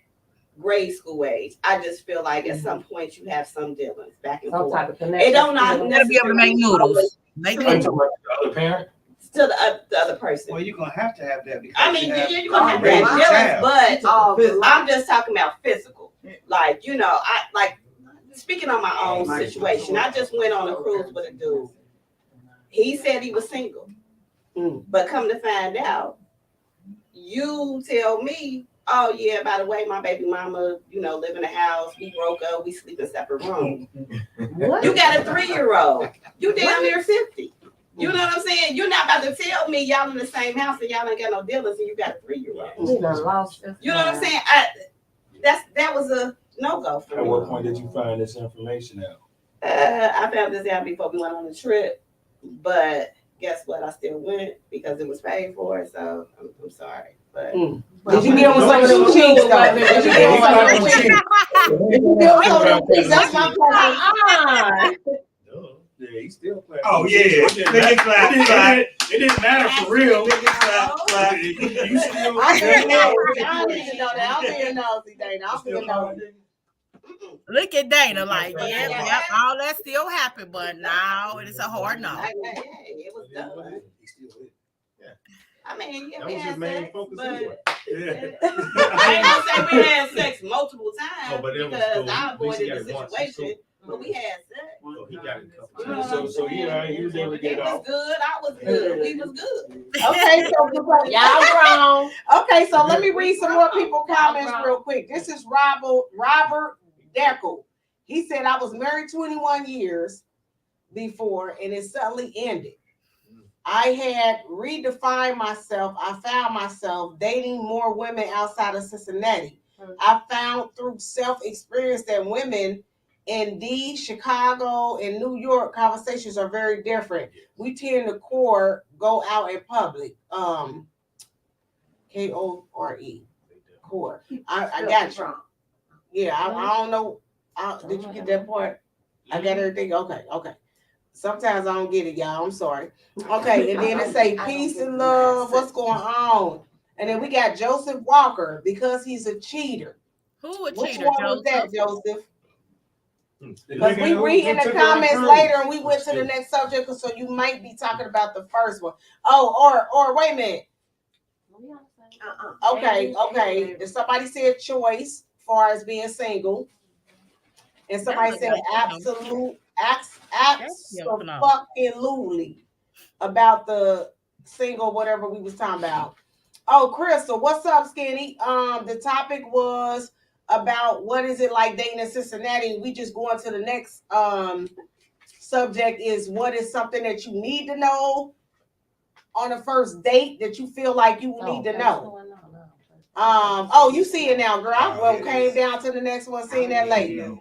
grade school age. I just feel like at some point you have some dealings back and Some forth. type of connection. It don't not You gotta be able to make noodles. Make Are you noodles. talking about the other parent? to the other person. Well, you're gonna have to have that because I mean, you you're gonna have to raise have a jealous, child. but I'm just talking about physical. Like, you know, I like speaking on my own situation. I just went on a cruise with a dude. He said he was single, but come to find out, you tell me, oh yeah, by the way, my baby mama, you know, live in a house. We broke up. We sleep in separate rooms. What? You got a 3-year-old. You down near 50. You know what I'm saying? You're not about to tell me y'all in the same house and y'all ain't got no dealers and you got a 3-year-old. We done lost this You know what I'm guy. saying? That was a no-go for At me. what point did you find this information out? I found this out before we went on the trip, but guess what? I still went because it was paid for. So I'm sorry, but Did you deal with some of them cheeks though? Did you deal with some of them cheeks? Did you deal with some of them cheeks? That's my question. Yeah, he still playing. Oh yeah, nigga clap, clap. It didn't matter for real. Nigga clap, clap. You still. I didn't know. I don't even know that. I'm being nosy, Dana. I'm being nosy. Look at Dana, like, yeah, all that still happened, but now it is a hard no. It was done. I mean, yeah, That we was his had main sex, focus but anyway. I ain't gonna say we had sex multiple times Oh, but it was because cool. I At least he avoided the got it once. situation. But we had sex. So he got it a couple You know times. what I'm So saying? yeah, he was able to get It it was off. good. I was good. We was good. Okay, so Y'all wrong. okay, so let me read some more people comments real quick. This is Robert Deckel. He said, I was married 21 years before and it suddenly ended. I had redefined myself. I found myself dating more women outside of Cincinnati. I found through self-experience that women in D, Chicago, and New York conversations are very different. We tend to go out in public. Kore. Core. I got you. Yeah, I don't know. Did you get that part? I got everything. Okay. Sometimes I don't get it, y'all. I'm sorry. Okay, and then it say peace and love. What's going on? And then we got Joseph Walker because he's a cheater. Who a Which cheater, one was that, Joseph? Joseph? Because we read in the comments later and we went to the next subject, so you might be talking about the first one. Oh, or wait a minute. Okay. Somebody said choice as far as being single. And somebody said absolutely about the single, whatever we was talking about. Oh, Crystal, what's up, Skinny? The topic was about what is it like dating in Cincinnati. We just going to the next subject is what is something that you need to know on a first date that you feel like you need to know. Oh, you see it now, girl. I came down to the next one, seeing that later.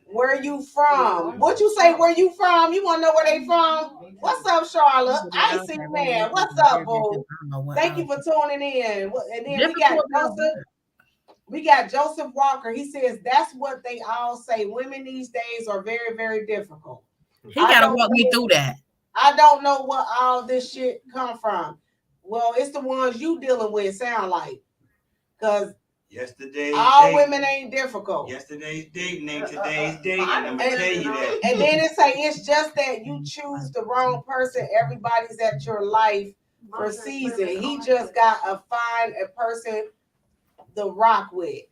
Where you from? What you say? Where you from? You want to know where they from? What's up, Charlotte? I ain't seen man. What's up, boo? Thank you for tuning in. And then we got Joseph Walker. He says that's what they all say. Women these days are very, very difficult. He gotta walk me through that. I don't know what all this shit come from. Well, it's the ones you dealing with. Sound like, because all women ain't difficult. Yesterday's dating ain't today's dating. I'm gonna tell you that. And then it say it's just that you choose the wrong person. Everybody's at your life for season. He just got a person to rock with.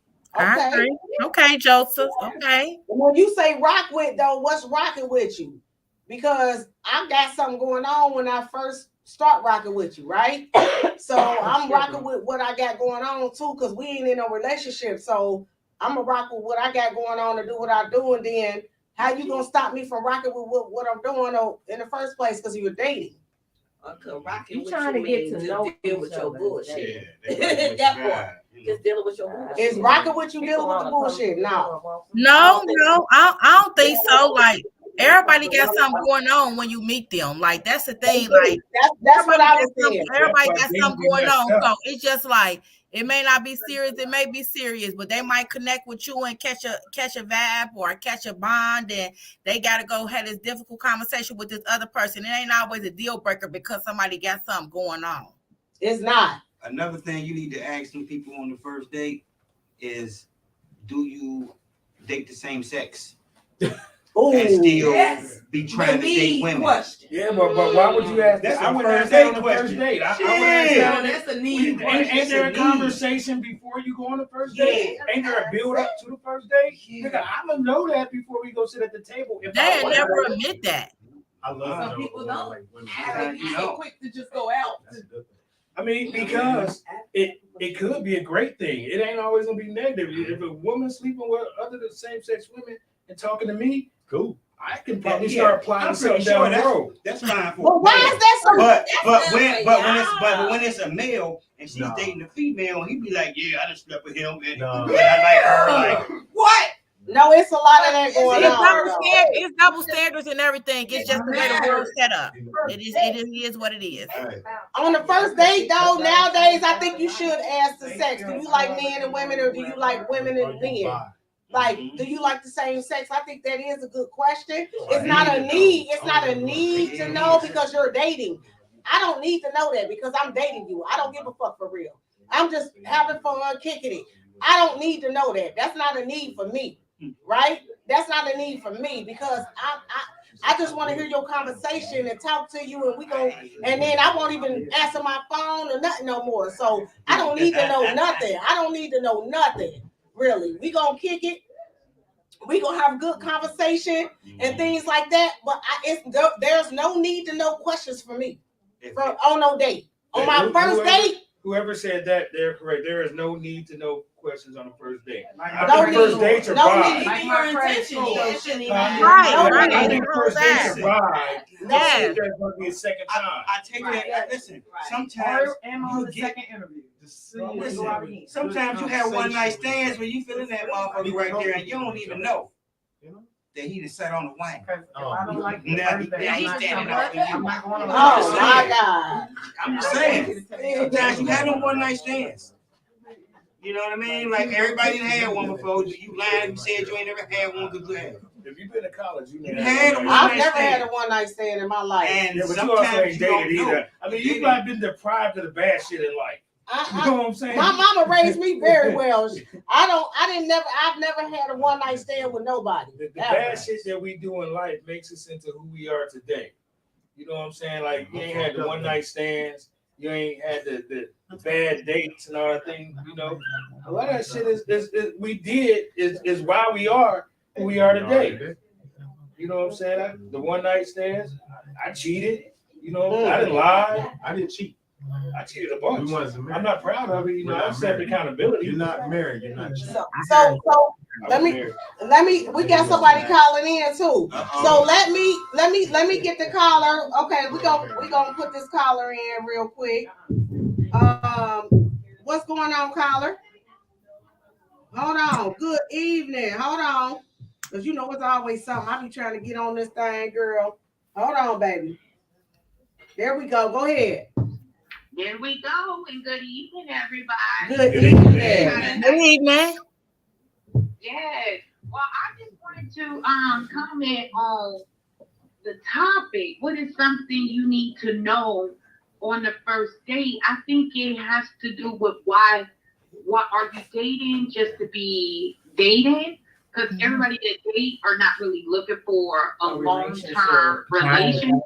Okay, Joseph. Okay. When you say rock with though, what's rocking with you? Because I got something going on when I first start rocking with you, right? So I'm rocking with what I got going on too, because we ain't in no relationship. So I'm gonna rock with what I got going on to do what I do, and then how you gonna stop me from rocking with what I'm doing in the first place because you're dating? You trying to get to know deal with your bullshit. Yeah, that part. Just dealing with your bullshit. Is rocking with you dealing with the bullshit? No, I don't think so. Like everybody got something going on when you meet them. Like that's the thing. Like that's what I was saying. Everybody got something going on. So it's just like it may not be serious. It may be serious, but they might connect with you and catch a vibe or catch a bond. And they got to go have this difficult conversation with this other person. It ain't always a deal breaker because somebody got something going on. It's not. Another thing you need to ask some people on the first date, is, do you date the same sex? Ooh, and still yes. be trying to date women? Question. Yeah, but why would you ask That's that? I a would first ask that on date the question. first date. I would Shit. ask that on That's a need. Ain't there a need. conversation before you go on the first date? Yeah. Ain't there a build up to the first date? Yeah. Nigga, I'ma know that before we go sit at the table. If They I never wanna- admit that. I love Some people don't. like women. They be so quick to just go out. That's a good thing. I mean, because it could be a great thing. It ain't always gonna be negative. If a woman sleeping with other than same sex women and talking to me, Cool. I can probably Yeah, start plotting I'm something pretty down sure the road. that's fine for. But why is that so? But when it's a male and she's No. dating a female, he be like, yeah, I just slept with him and, No. and I like her. Like, what? No, it's a lot of that going on. It's double standards and everything. It's just the way the world's set up. It is what it is. On the first date, though, nowadays, I think you should ask the sex. Do you like men and women, or do you like women and men? Like, do you like the same sex? I think that is a good question. It's not a need. It's not a need to know because you're dating. I don't need to know that because I'm dating you. I don't give a fuck for real. I'm just having fun, kicking it. I don't need to know that. That's not a need for me, right? That's not a need for me because I just want to hear your conversation and talk to you, and we go, and then I won't even answer my phone or nothing no more. So I don't need to know nothing. I don't need to know nothing. Really, we gonna kick it. We gonna have good conversation and things like that. But there's no need to know questions for me on no date. On my first date. Whoever said that, they're correct. There is no need to know questions on the first date. I No think first dates are vibe. Like your intention. It shouldn't even I think first dates are vibe. Yes. There's going to be a second time. I take that. Listen, sometimes on the second interview. Sometimes you have one night stands when you feeling that motherfucker right there and you don't even know that he just sat on the wing. I don't like Now he's standing up for you. I'm not going to Oh my God. I'm just saying. Sometimes you have them one night stands. You know what I mean? Like everybody done had one before. You lying, you said you ain't never had one because you had. If you've been to college, you You never had one. one. I've never had a one night stand in my life. And Yeah, but you also sometimes ain't you dated don't know. either. I mean, you've not been deprived of the bad shit in life. You know what I'm saying? My mama raised me very well. I've never had a one night stand with nobody. The bad shit that we do in life makes us into who we are today. You know what I'm saying? Like, you ain't had the one night stands. You ain't had the bad dates and all that thing. You know, a lot of that shit is why we are who we are today. You know what I'm saying? The one night stands. I cheated. You know, I didn't lie. I didn't cheat. I cheated a bunch. We wasn't married. I'm not proud of it. You know, I accept accountability. You're not married. You're not cheating. So we got somebody calling in too. So let me get the caller. Okay, we gonna put this caller in real quick. What's going on, caller? Hold on. Good evening. Hold on. Cause you know it's always something. I be trying to get on this thing, girl. Hold on, baby. There we go. Go ahead. There we go, and good evening, everybody. Good evening. Good evening. Yes. Well, I just wanted to comment on the topic. What is something you need to know on the first date? I think it has to do with why are you dating just to be dating? Because everybody that date are not really looking for a long-term relationship.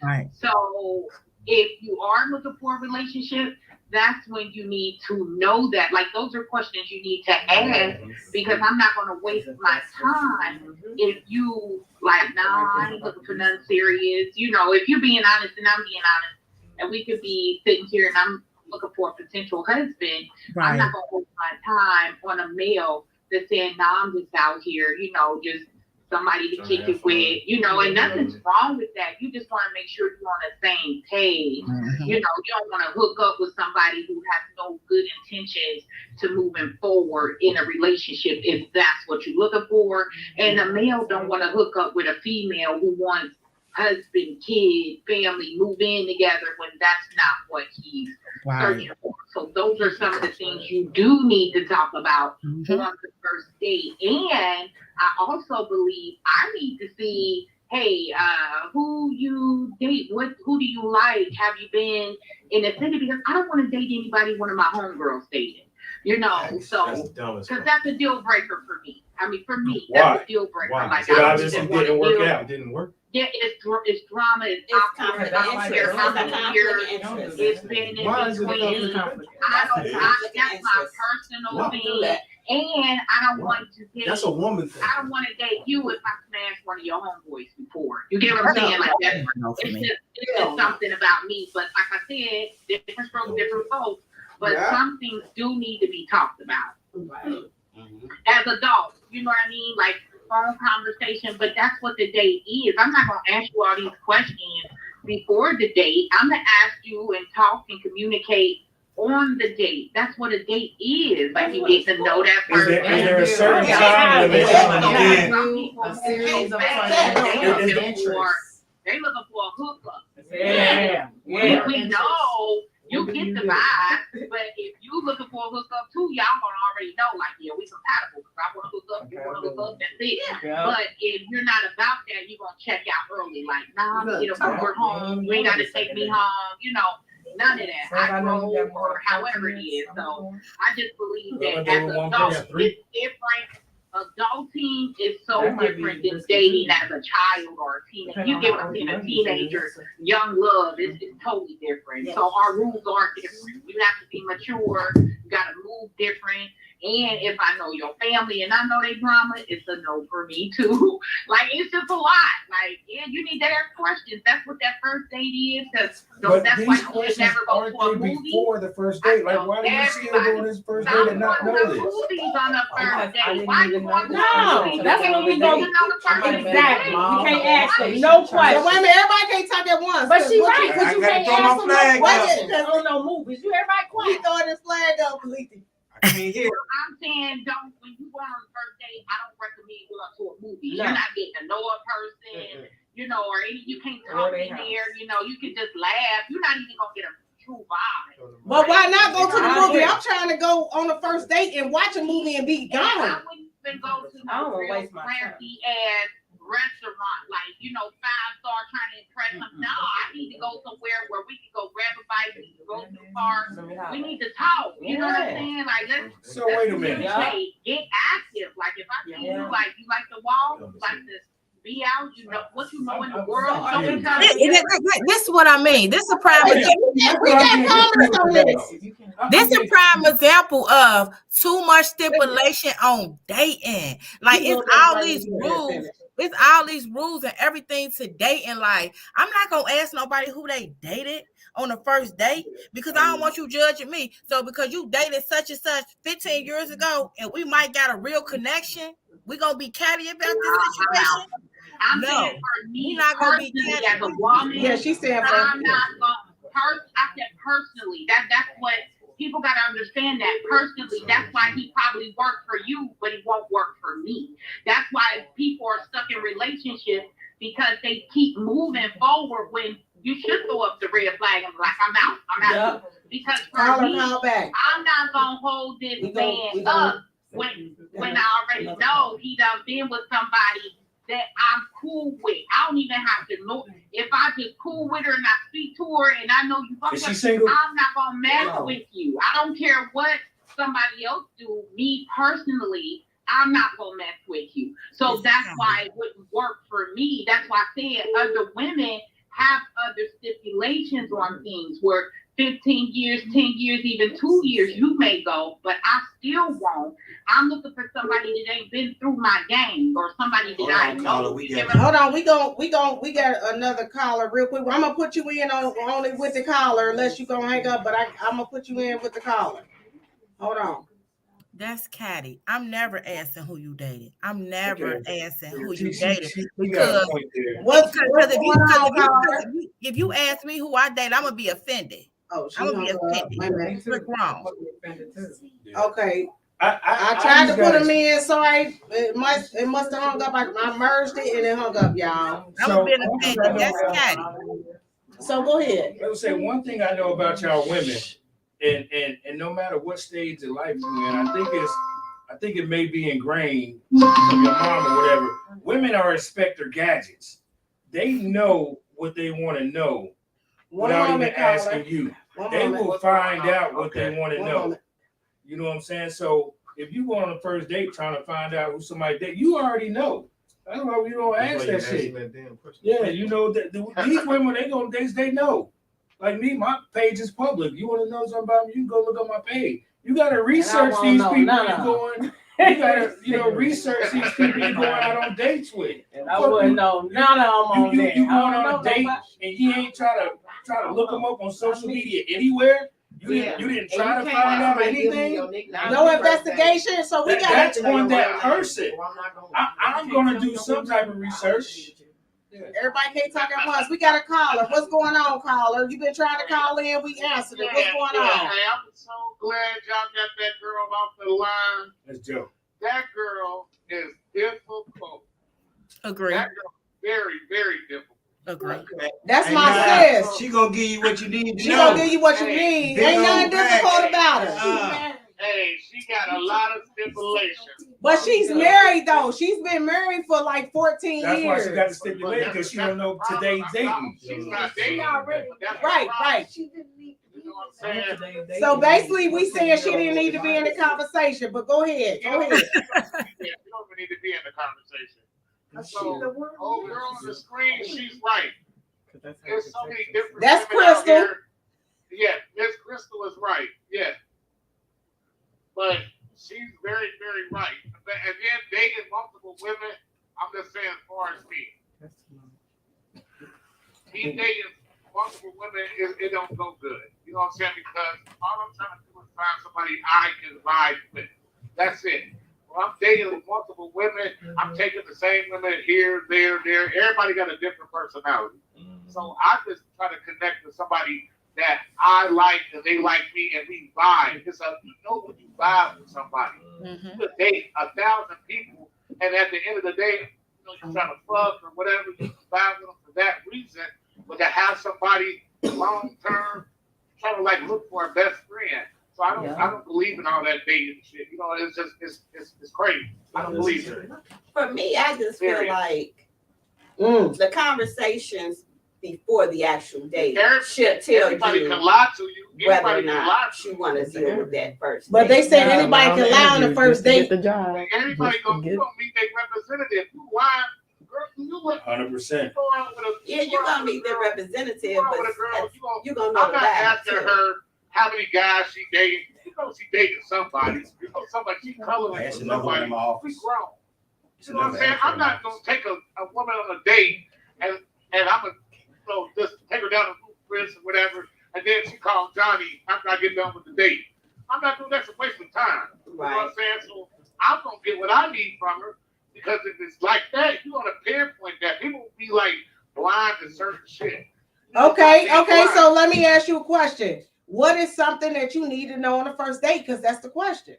Right. So if you are looking for a relationship, that's when you need to know that. Like, those are questions you need to ask, because I'm not going to waste my time if you like, nah, I ain't looking for nothing serious. You know, if you're being honest and I'm being honest, and we could be sitting here and I'm looking for a potential husband, Right. I'm not going to waste my time on a male that's saying, nah, I'm just out here, you know, just somebody to kick it with, you know, and nothing's wrong with that. You just want to make sure you're on the same page. Mm-hmm. You know, you don't want to hook up with somebody who has no good intentions to moving forward in a relationship if that's what you're looking for. And a male don't want to hook up with a female who wants husband, kid, family, move in together when that's not what he's searching for. So those are some of the things you do need to talk about on the first date. And I also believe I need to see, hey, who you date, who do you like? Have you been in the city? Because I don't want to date anybody one of my homegirls dating. You know, so because that's a deal breaker for me. I mean, for me, Why? that's a deal breaker. Why? Like, It I obviously just want didn't to work deal. out. It didn't work. Yeah, it's drama, it's awkward. I don't care how many years it's been in Why is it between. conflict? That's my personal thing. And I don't want to date. That's a woman thing. I don't want to date you if I smash one of your homeboys before. You get what I'm saying? Like that. It's just something about me. But like I said, different strokes, different folks. But some things do need to be talked about. As adults, you know what I mean? Like phone conversation, but that's what the date is. I'm not gonna ask you all these questions before the date. I'm gonna ask you and talk and communicate on the date. That's what a date is. Like you get to know that person. Is there a certain time limit? A series of questions. They looking for a hookup. Yeah. We know you get the vibe, but if you looking for a hookup too, y'all gonna already know, like, yeah, we compatible. Because I want to hook up, you want to hook up, that's it. Yeah. But if you're not about that, you're gonna check out early. Like, nah, I'm gonna get a Uber home. You ain't gotta take me home. You know, none of that. I drove or however it is. So I just believe that as adults, it's different. Adulting is so different than dating as a child or a teenager. You get within a teenager, young love is totally different. So our rules are different. You have to be mature. You got to move different. And if I know your family and I know they drama, it's a no for me too. Like, it's just a lot. Like, yeah, you need to ask questions. That's what that first date is. That's why you should never go to a movie. Before the first date, like, why do you still go on this first date and not know this? Movies on the first date. Why you want to No, that's when we go. Exactly. You can't ask them no questions. Wait a minute, everybody can't talk at once. But she right, because you can't ask them no questions up. on no movies. You everybody We quiet. throwing this flag up, Letha. I'm saying, when you go on the first date, I don't recommend going to a movie. No. You're not getting to know a person, you know, or you can't talk in there, you know, you can just laugh. You're not even gonna get a true vibe. But why not go to the movie? I'm trying to go on the first date and watch a movie and be gone. I wouldn't even go to I don't no wanna real waste my fancy ass restaurant, like, you know, 5-star trying to impress them. No, I need to go somewhere where we can go grab a bite, we can go to the park. We need to talk. You know what I'm saying? Like, let's Wait a minute. get active. Like, if I see you like to walk, you like to be out, you know what you know in the world. So many times. This is what I mean. This is a prime example. We got comments on this. This is a prime example of too much stipulation on dating. Like, it's all these rules. It's all these rules and everything to dating. Like, I'm not gonna ask nobody who they dated on the first date because I don't want you judging me. So because you dated such and such 15 years ago and we might got a real connection, we gonna be catty about this situation. I'm No, saying for me, you're not gonna be personally, catty. as a woman, Yeah, she's saying for I'm not gonna. I said personally. That's what people gotta understand. That personally, that's why he probably worked for you, but he won't work for me. That's why people are stuck in relationships because they keep moving forward when you should throw up the red flag and be like, I'm out. Because for me, I'm not gonna hold this man up when I already know he done been with somebody that I'm cool with. I don't even have to know. If I just cool with her and I speak to her and I know you fuck Is she her, single? I'm not gonna mess with you. I don't care what somebody else do. Me personally, I'm not gonna mess with you. So that's why it wouldn't work for me. That's why I said other women have other stipulations on things where 15 years, 10 years, even 2 years, you may go, but I still won't. I'm looking for somebody that ain't been through my game or somebody that I know. Hold on, we got another caller real quick. I'm gonna put you in on only with the caller unless you gonna hang up, but I'm gonna put you in with the caller. Hold on. That's catty. I'm never asking who you dated. I'm never asking who you dated because if you ask me who I dated, I'm gonna be offended. Oh, I'm gonna be offended. What's wrong? Okay. I tried to put him in. Sorry, it must have hung up. I merged it and it hung up, y'all. I'm being offended. That's catty. So go ahead. I would say one thing I know about y'all women, and no matter what stage of life you're in, I think it may be ingrained from your mom or whatever. Women are Inspector Gadgets. They know what they want to know without even asking you. They will find out what they want to know. You know what I'm saying? So if you go on a first date trying to find out who somebody date, you already know. That's why we don't ask that shit. Yeah, you know that these women they go on dates, they know. Like me, my page is public. You want to know something about me? You can go look on my page. You gotta research these people you're going. You gotta, research these people you're going out on dates with. And I wouldn't know none of them on there. You going on a date and you ain't try to look them up on social media anywhere. You didn't try to find out anything. No investigation. So we got. That's on that person. I'm gonna do some type of research. Everybody can't talk at once. We got a caller. What's going on, caller? You been trying to call in? We answered it. What's going on? Hey, I'm so glad y'all got that girl off the line. Let's Joe. That girl is difficult. Agree. That girl very, very difficult. Agree. That's my sis. She gonna give you what you need. She gonna give you what you need. Ain't nothing difficult about her. Hey, she got a lot of stipulations. But she's married though. She's been married for like 14 That's years. why she got the stipulation because she don't know today's dating. She's not dating already. Right. She didn't need to. You know what I'm saying? So basically, we saying she didn't need to be in the conversation. But go ahead. You don't even need to be in the conversation. So, old girl on the screen, she's right. There's so many different. That's women out Crystal. here. Yeah, Miss Crystal is right. Yeah. But she's very, very right. And then dating multiple women, I'm just saying as far as me dating multiple women, it don't go good. You know what I'm saying? Because all I'm trying to do is find somebody I can vibe with. That's it. When I'm dating multiple women, I'm taking the same women here, there. Everybody got a different personality. So I just try to connect with somebody that I like and they like me and we vibe. It's you know when you vibe with somebody. You could date 1,000 people and at the end of the day, you're trying to fuck or whatever, you vibe with them for that reason. But to have somebody long term trying to like look for a best friend. So I don't believe in all that dating shit. You know, it's just it's crazy. I don't believe it. For me, I just feel like the conversations before the actual date should tell everybody you can lie to you. whether or Anybody can lie not to you want to deal with that first. But they say anybody can lie on the first date. Everybody gonna meet their representative. You lying, girl? You look 100%. Yeah, you're gonna meet their representative, but you're gonna know I'm the not vibe asking too. her how many guys she dated. You know she dated somebody. You know somebody she coloring with somebody. We grown. You know what I'm saying? I'm not gonna take a woman on a date and I'm gonna just take her down to Chris or whatever, and then she calls Johnny after I get done with the date. I'm not doing that. It's a waste of time. You know what I'm saying? So I'm gonna get what I need from her because if it's like that, you want to pinpoint that. People will be like blind to certain shit. Okay. So let me ask you a question. What is something that you need to know on the first date? Because that's the question.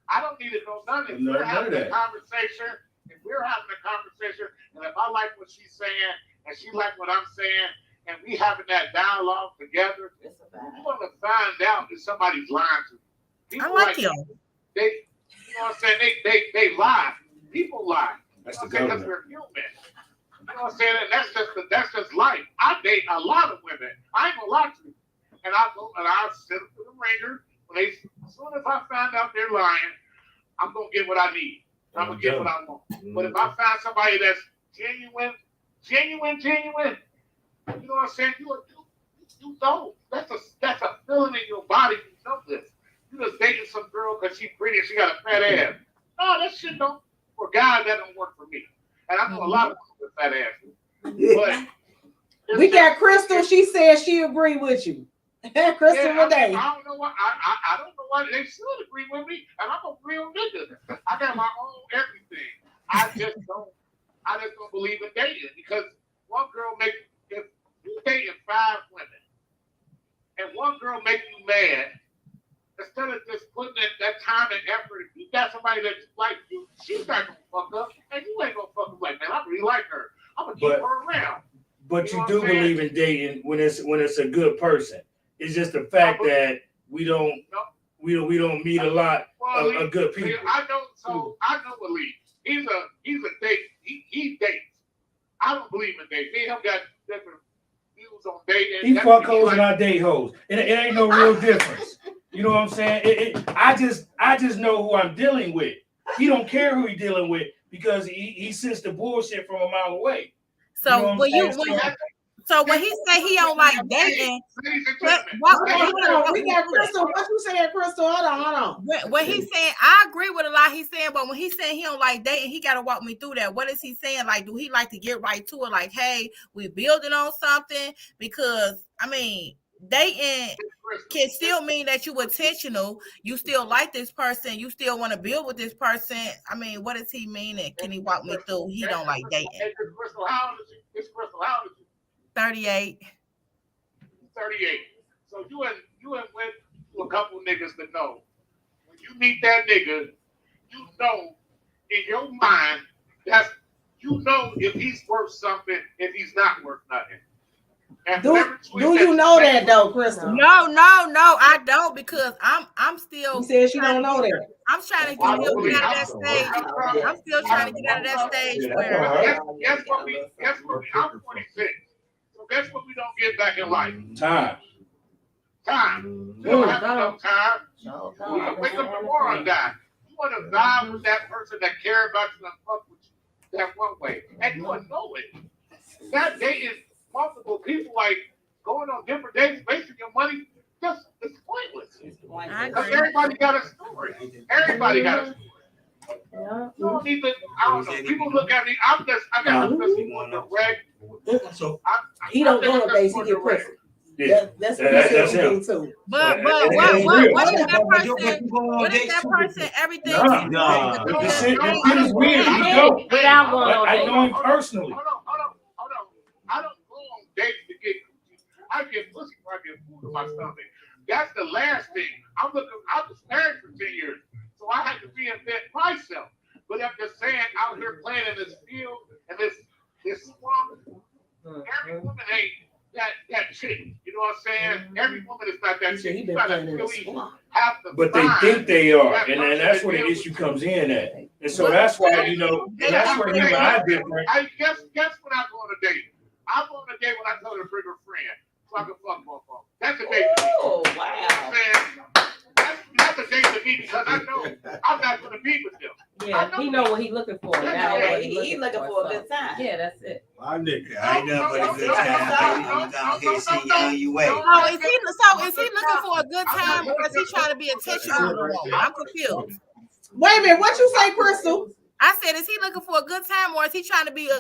I don't need to know nothing. If we're having a conversation, and if I like what she's saying and she like what I'm saying, and we having that dialogue together, you want to find out if somebody's lying to you. People I like you. They, you know what I'm saying? They lie. People lie. That's the because government. we're human. You know what I'm saying? And that's just life. I date a lot of women. I ain't gonna lie to you. And I go and I send them to the ringer. As soon as I find out they're lying, I'm gonna get what I need. I'm gonna get what I want. But if I find somebody that's genuine, you know what I'm saying? You don't. That's a feeling in your body. You know this. You just dating some girl because she's pretty and she got a fat ass. No, that shit don't. For guys, that don't work for me. And I know a lot of people with fat asses. But we got Crystal. She said she agree with you. Crystal, I day. don't know why. I don't know why they should agree with me. And I'm a real nigga. I got my own everything. I just don't believe in dating because one girl if you dating 5 women and one girl make you mad, instead of just putting in that time and effort, if you got somebody that like you, she's not gonna fuck up, and you ain't gonna fuck up like, man, I really like her. I'm gonna keep her around. But you do believe in dating when it's a good person. It's just the fact that we don't meet a lot of good people. I know Lee. He's a date. He dates. I don't believe in dating. Me and him got different views on dating. He fuck hoes and I date hoes. It ain't no real difference. You know what I'm saying? I just know who I'm dealing with. He don't care who he's dealing with because he sends the bullshit from a mile away. So when he say he don't like dating, we got Crystal. What you saying, Crystal? Hold on. When he's saying, I agree with a lot he's saying, but when he's saying he don't like dating, he got to walk me through that. What is he saying? Like, do he like to get right to it? Like, hey, we building on something? Because I mean, dating can still mean that you intentional. You still like this person. You still want to build with this person. I mean, what does he mean? And can he walk me through? He don't like dating. Crystal, how old is you? Crystal, how old is you? 38. 38. So you went to a couple niggas to know. When you meet that nigga, you know in your mind that you know if he's worth something, if he's not worth nothing. And do you know that though, Crystal? No, I don't, because I'm still. She said she don't know that. I'm trying to get out of that stage. I'm still trying to get out of that stage where. Guess what? I'm 46. So guess what we don't get back in life? Time. We don't have enough time. You wake up tomorrow and die. You want to die with that person that care about you and fuck with you that one way, and you want to know it. That dating multiple people, like going on different dates, wasting your money, just it's pointless. Because everybody got a story. Everybody got a story. You don't need to. I don't know. People look at me. I got direct. So he don't go on dates. He get pussy. Yeah. That's him. Too. But what is that person? What is that person? Everything. It is weird. Without going on I know him personally. Hold on. I don't go on dates to get coochie. I get pussy before I get food in my stomach. That's the last thing. I was married for 10 years, so I had to reinvent myself. But I'm just saying, out here playing in this field and this swamp, every woman ain't that chick. You know what I'm saying? Every woman is not that chick. You gotta really have to. But they think they are, and that's where the issue comes in at. And so that's why, you know, that's where you and I different. I guess when I go on a date, I go on a date when I tell her to bring her friend, so I can fuck both of them. That's a date. Oh, wow. That's a date to me because I know I'm not going to be with them. Yeah, he know what he's looking for. He's looking for a good time. Yeah, that's it. My nigga, I ain't nothing but a good time. I'm down here seeing you on your way. Oh, is he looking for a good time, or is he trying to be intentional with a woman? I'm confused. Wait a minute, what you say, Crystal? I said, is he looking for a good time, or is he trying to be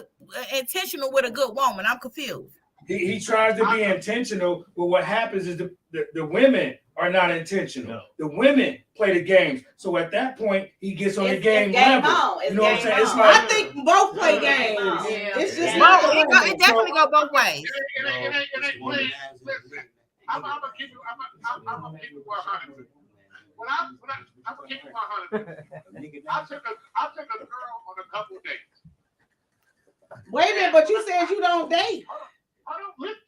intentional with a good woman? I'm confused. He tries to be intentional, but what happens is the women are not intentional. The women play the games. So at that point, he gets on the game level. You know what I'm saying? It's like, I think both play games. It's just it definitely go both ways. I'm gonna keep you 100. When I'm gonna keep you 100. I took a girl on a couple of dates. Wait a minute, but you said you don't date.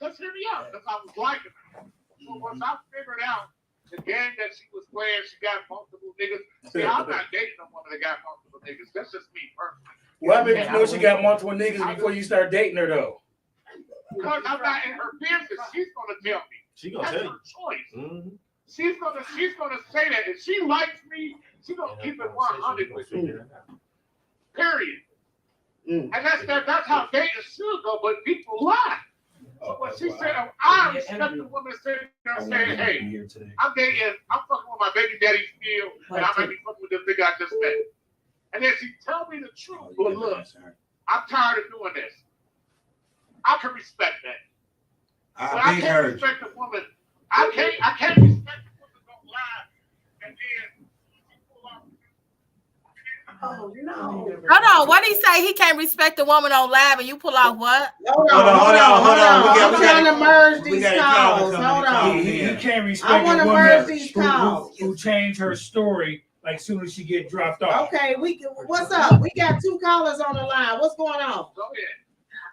Let's hear me out. Because I was liking her. So once I figured out the game that she was playing, she got multiple niggas. See, I'm not dating a woman that got multiple niggas. That's just me personally. Well, I mean, you know she got multiple niggas before you start dating her, though. Because I'm not in her business. She's gonna tell me. That's her choice. Mm-hmm. She's gonna say that. If she likes me, she's gonna keep it 100 with me. Period. And that's how dating should go. But people lie. So when she said, I respect the woman sitting there saying, hey, I'm fucking with my baby daddy still, and I might be fucking with this nigga I just met. And then she tell me the truth. But look, I'm tired of doing this. I can respect that. But I can't respect a woman. I can't respect a woman don't lie and then pull off. Oh no. Hold on. What did he say? He can't respect a woman on live and you pull out what? Hold on. I'm trying to merge these calls. Hold on. He can't respect a woman who changed her story like soon as she get dropped off. Okay, what's up? We got 2 callers on the line. What's going on? Go ahead.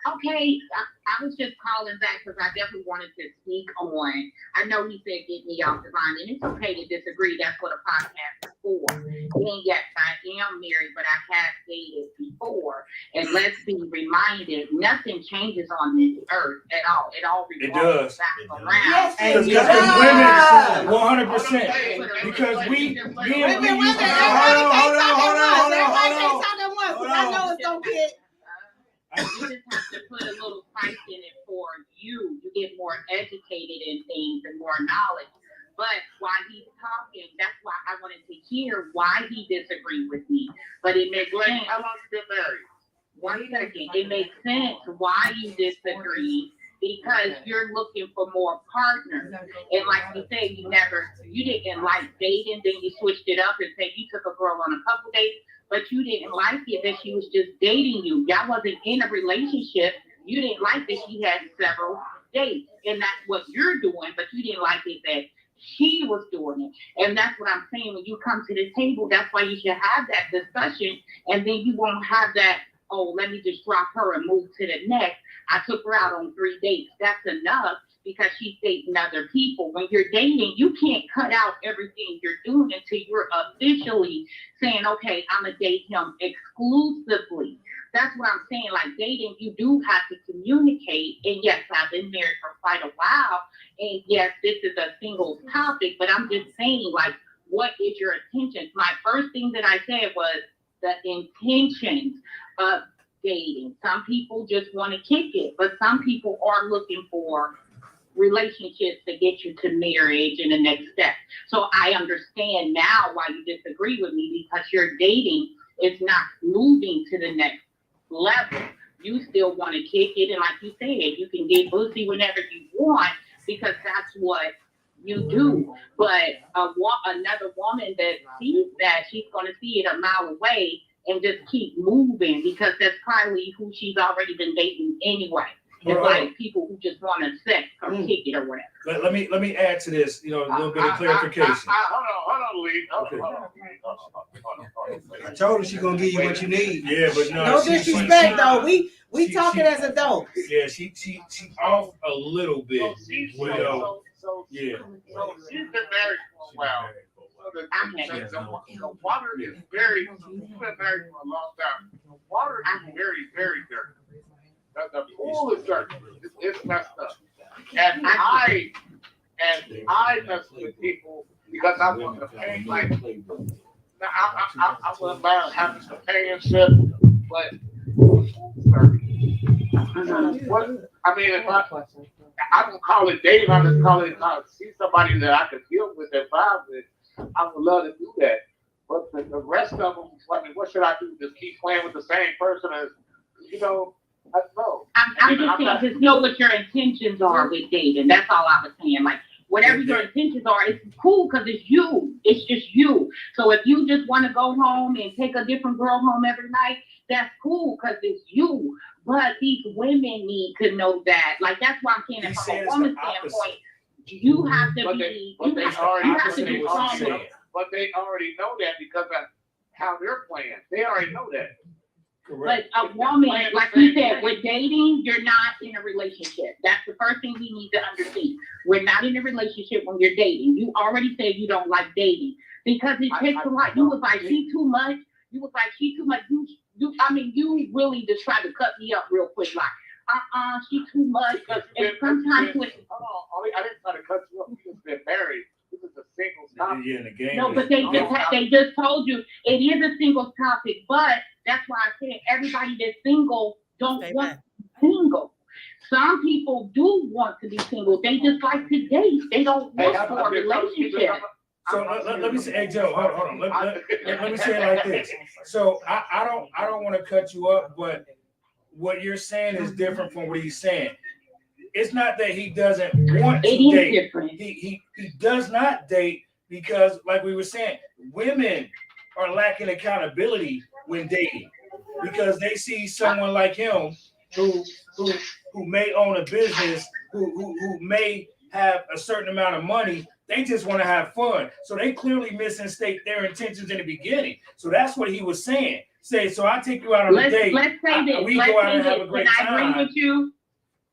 Okay, I was just calling back because I definitely wanted to speak on. I know he said get me off the line, and it's okay to disagree. That's what a podcast is for. And yes, I am married, but I have dated before. And let's be reminded, nothing changes on this earth at all. It all revolves back around. Because women, 100%. Because we I know it's gonna get. You just have to put a little spice in it for you. You get more educated in things and more knowledge. But while he's talking, that's why I wanted to hear why he disagreed with me. But it makes sense. How long you been married? 1 second. It makes sense why you disagree because you're looking for more partners. And like you said, you didn't like dating, then you switched it up and said you took a girl on a couple dates, but you didn't like it that she was just dating you. Y'all wasn't in a relationship. You didn't like that she had several dates. And that's what you're doing, but you didn't like it that she was doing it. And that's what I'm saying. When you come to the table, that's why you should have that discussion. And then you won't have that, oh, let me just drop her and move to the next. I took her out on 3 dates. That's enough because she's dating other people. When you're dating, you can't cut out everything you're doing until you're officially saying, okay, I'm going to date him exclusively. That's what I'm saying. Like dating, you do have to communicate. And yes, I've been married for quite a while. And yes, this is a single topic, but I'm just saying, like, what is your intentions? My first thing that I said was the intentions of dating. Some people just want to kick it, but some people are looking for relationships to get you to marriage and the next step. So I understand now why you disagree with me, because your dating is not moving to the next level. You still want to kick it, and like you said, you can get pussy whenever you want because that's what you do. But another woman that sees that, she's going to see it a mile away and just keep moving because that's probably who she's already been dating anyway. It's like people who just want to sex or kick it or whatever. Let me add to this, a little bit of clarification. Hold on, Lee. Hold on. I told her she's gonna give you what you need. Yeah, but no disrespect though. We talking as adults. Yeah, she off a little bit. So she's been married for a while. The water is very. You've been married for a long time. The water is very, very dirty. The pool is dirty. It's messed up. And I mess with people because I want to pay. Like, I wouldn't mind having companionship, but it's dirty. I mean, if I don't call it dating, I just call it see somebody that I can deal with and vibe with. I would love to do that. But the rest of them, I mean, what should I do? Just keep playing with the same person as, I don't know. I'm just saying, just know what your intentions are with dating. That's all I was saying. Like, whatever your intentions are, it's cool because it's you. It's just you. So if you just want to go home and take a different girl home every night, that's cool because it's you. But these women need to know that. Like, that's why I'm saying, from a woman's standpoint, you have to be, you have to be strong. But they already know that because of how they're playing. They already know that. Correct. But a woman, like you said, with dating, you're not in a relationship. That's the first thing we need to understand. We're not in a relationship when you're dating. You already said you don't like dating because it takes a lot. You was like, she too much. You was like, she too much. You really just tried to cut me up real quick. Like, she too much. And sometimes hold on, I didn't try to cut you up. You just been married. This is a single topic. Yeah, in the game. No, but they just told you it is a single topic, but that's why I said everybody that's single don't want to be single. Some people do want to be single. They just like to date. They don't look for a relationship. So let me say, hey Joe, hold on. Let me say it like this. So I don't want to cut you up, but what you're saying is different from what he's saying. It's not that he doesn't want to date. He does not date because, like we were saying, women are lacking accountability when dating because they see someone like him who may own a business, who may have a certain amount of money. They just want to have fun. So they clearly misstate their intentions in the beginning. So that's what he was saying. say, so I take you out on a date. Let's say this. We go out and have a great time. Can I agree with you?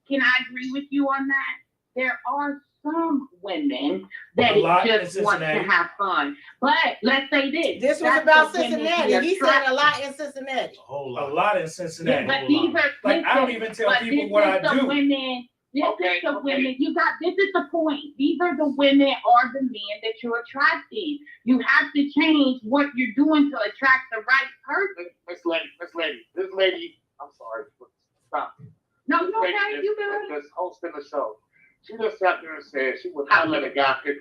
Can I agree with you on that? There are some women that just want to have fun. But let's say this. This was about Cincinnati. He said a lot in Cincinnati. A lot in Cincinnati. But these are like I don't even tell people what I do. Women, this is the women. This is the point. These are the women or the men that you're attracting. You have to change what you're doing to attract the right person. Miss Lady, I'm sorry. Stop. No, you okay? You good? Just hosting the show. She just sat there and said she would not let a guy pick.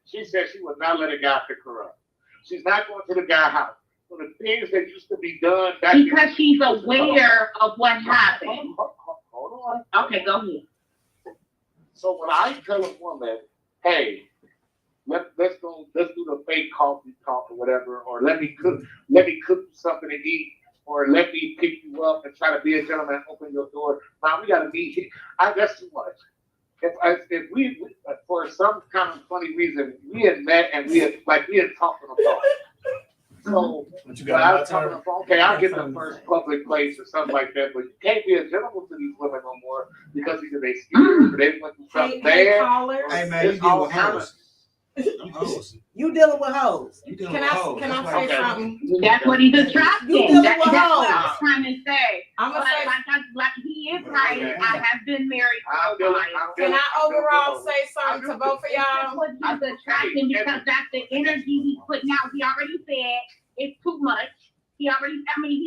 She said she would not let a guy pick her up. She's not going to the guy house. So the things that used to be done back because she's aware of what happened. Hold on. Okay, go ahead. So when I tell a woman, hey, let's do the fake coffee talk or whatever, or let me cook you something to eat, or let me pick you up and try to be a gentleman, open your door. Now we gotta be here. That's too much. If we for some kind of funny reason we had met and we had talked on the phone. So what you got? I was talking on the phone. Okay, I'll get the first public place or something like that. But you can't be a gentleman to these women no more because either they scared or they went through something bad. Hey man, you deal with hoes. You dealing with hoes. Can I say something? That's what he's attracting. You dealing with That's what hoes. I was trying to say. I'm gonna say, like he is right. I have been married for a while. can I overall say something to both of y'all? That's what he's attracting because that's the energy he's putting out. He already said it's too much. He's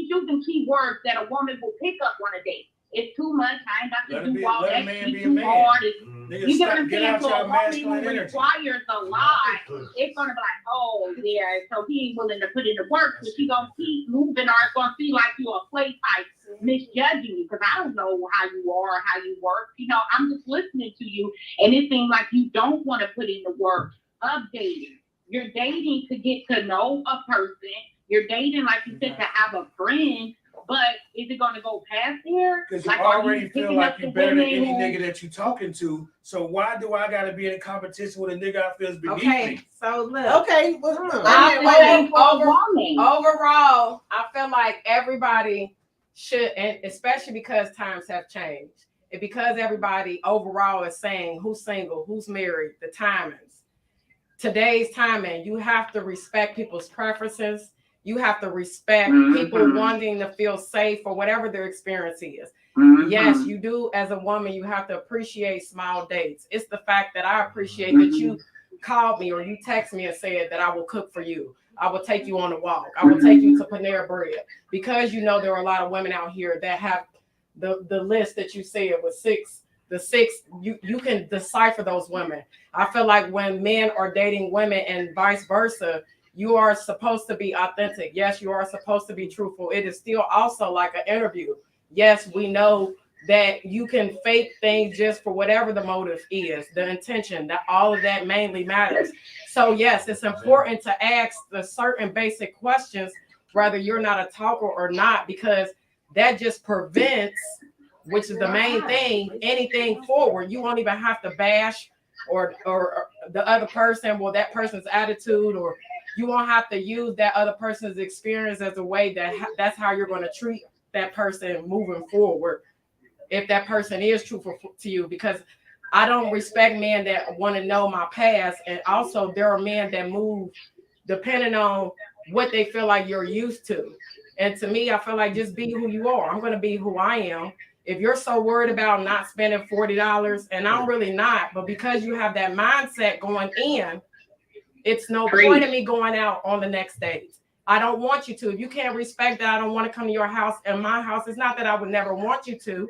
using key words that a woman will pick up on a date. It's too much. I ain't got to do all that. It's too hard. You get what I'm saying? For a woman who requires a lot, it's gonna be like, oh yeah, so he ain't willing to put in the work, so she gonna keep moving, or it's gonna feel like you're a play type, misjudging you, because I don't know how you are, how you work. I'm just listening to you, and it seems like you don't want to put in the work of dating. You're dating to get to know a person. You're dating, like you said, to have a friend. But is it going to go past there? Because you already feel like you're better than any nigga that you're talking to. So why do I got to be in a competition with a nigga I feel beneath me? So look. Okay. Overall, I feel like everybody should, and especially because times have changed, and because everybody overall is saying who's single, who's married, the timings. Today's timing, you have to respect people's preferences. You have to respect people wanting to feel safe or whatever their experience is. Yes, you do. As a woman, you have to appreciate small dates. It's the fact that I appreciate that you called me or you text me and said that I will cook for you. I will take you on a walk. I will take you to Panera Bread. Because there are a lot of women out here that have the list that you said with the six, you can decipher those women. I feel like when men are dating women and vice versa, you are supposed to be authentic. Yes, you are supposed to be truthful. It is still also like an interview. Yes, we know that you can fake things just for whatever the motive is, the intention, that all of that mainly matters. So yes, it's important to ask the certain basic questions, whether you're not a talker or not, because that just prevents, which is the main thing, anything forward. You won't even have to bash or the other person, or that person's attitude, or you won't have to use that other person's experience as a way that's how you're going to treat that person moving forward. If that person is truthful to you, because I don't respect men that want to know my past. And also there are men that move depending on what they feel like you're used to. And to me, I feel like just be who you are. I'm going to be who I am. If you're so worried about not spending $40, and I'm really not, but because you have that mindset going in, it's no point in me going out on the next date. I don't want you to. If you can't respect that, I don't want to come to your house and my house. It's not that I would never want you to.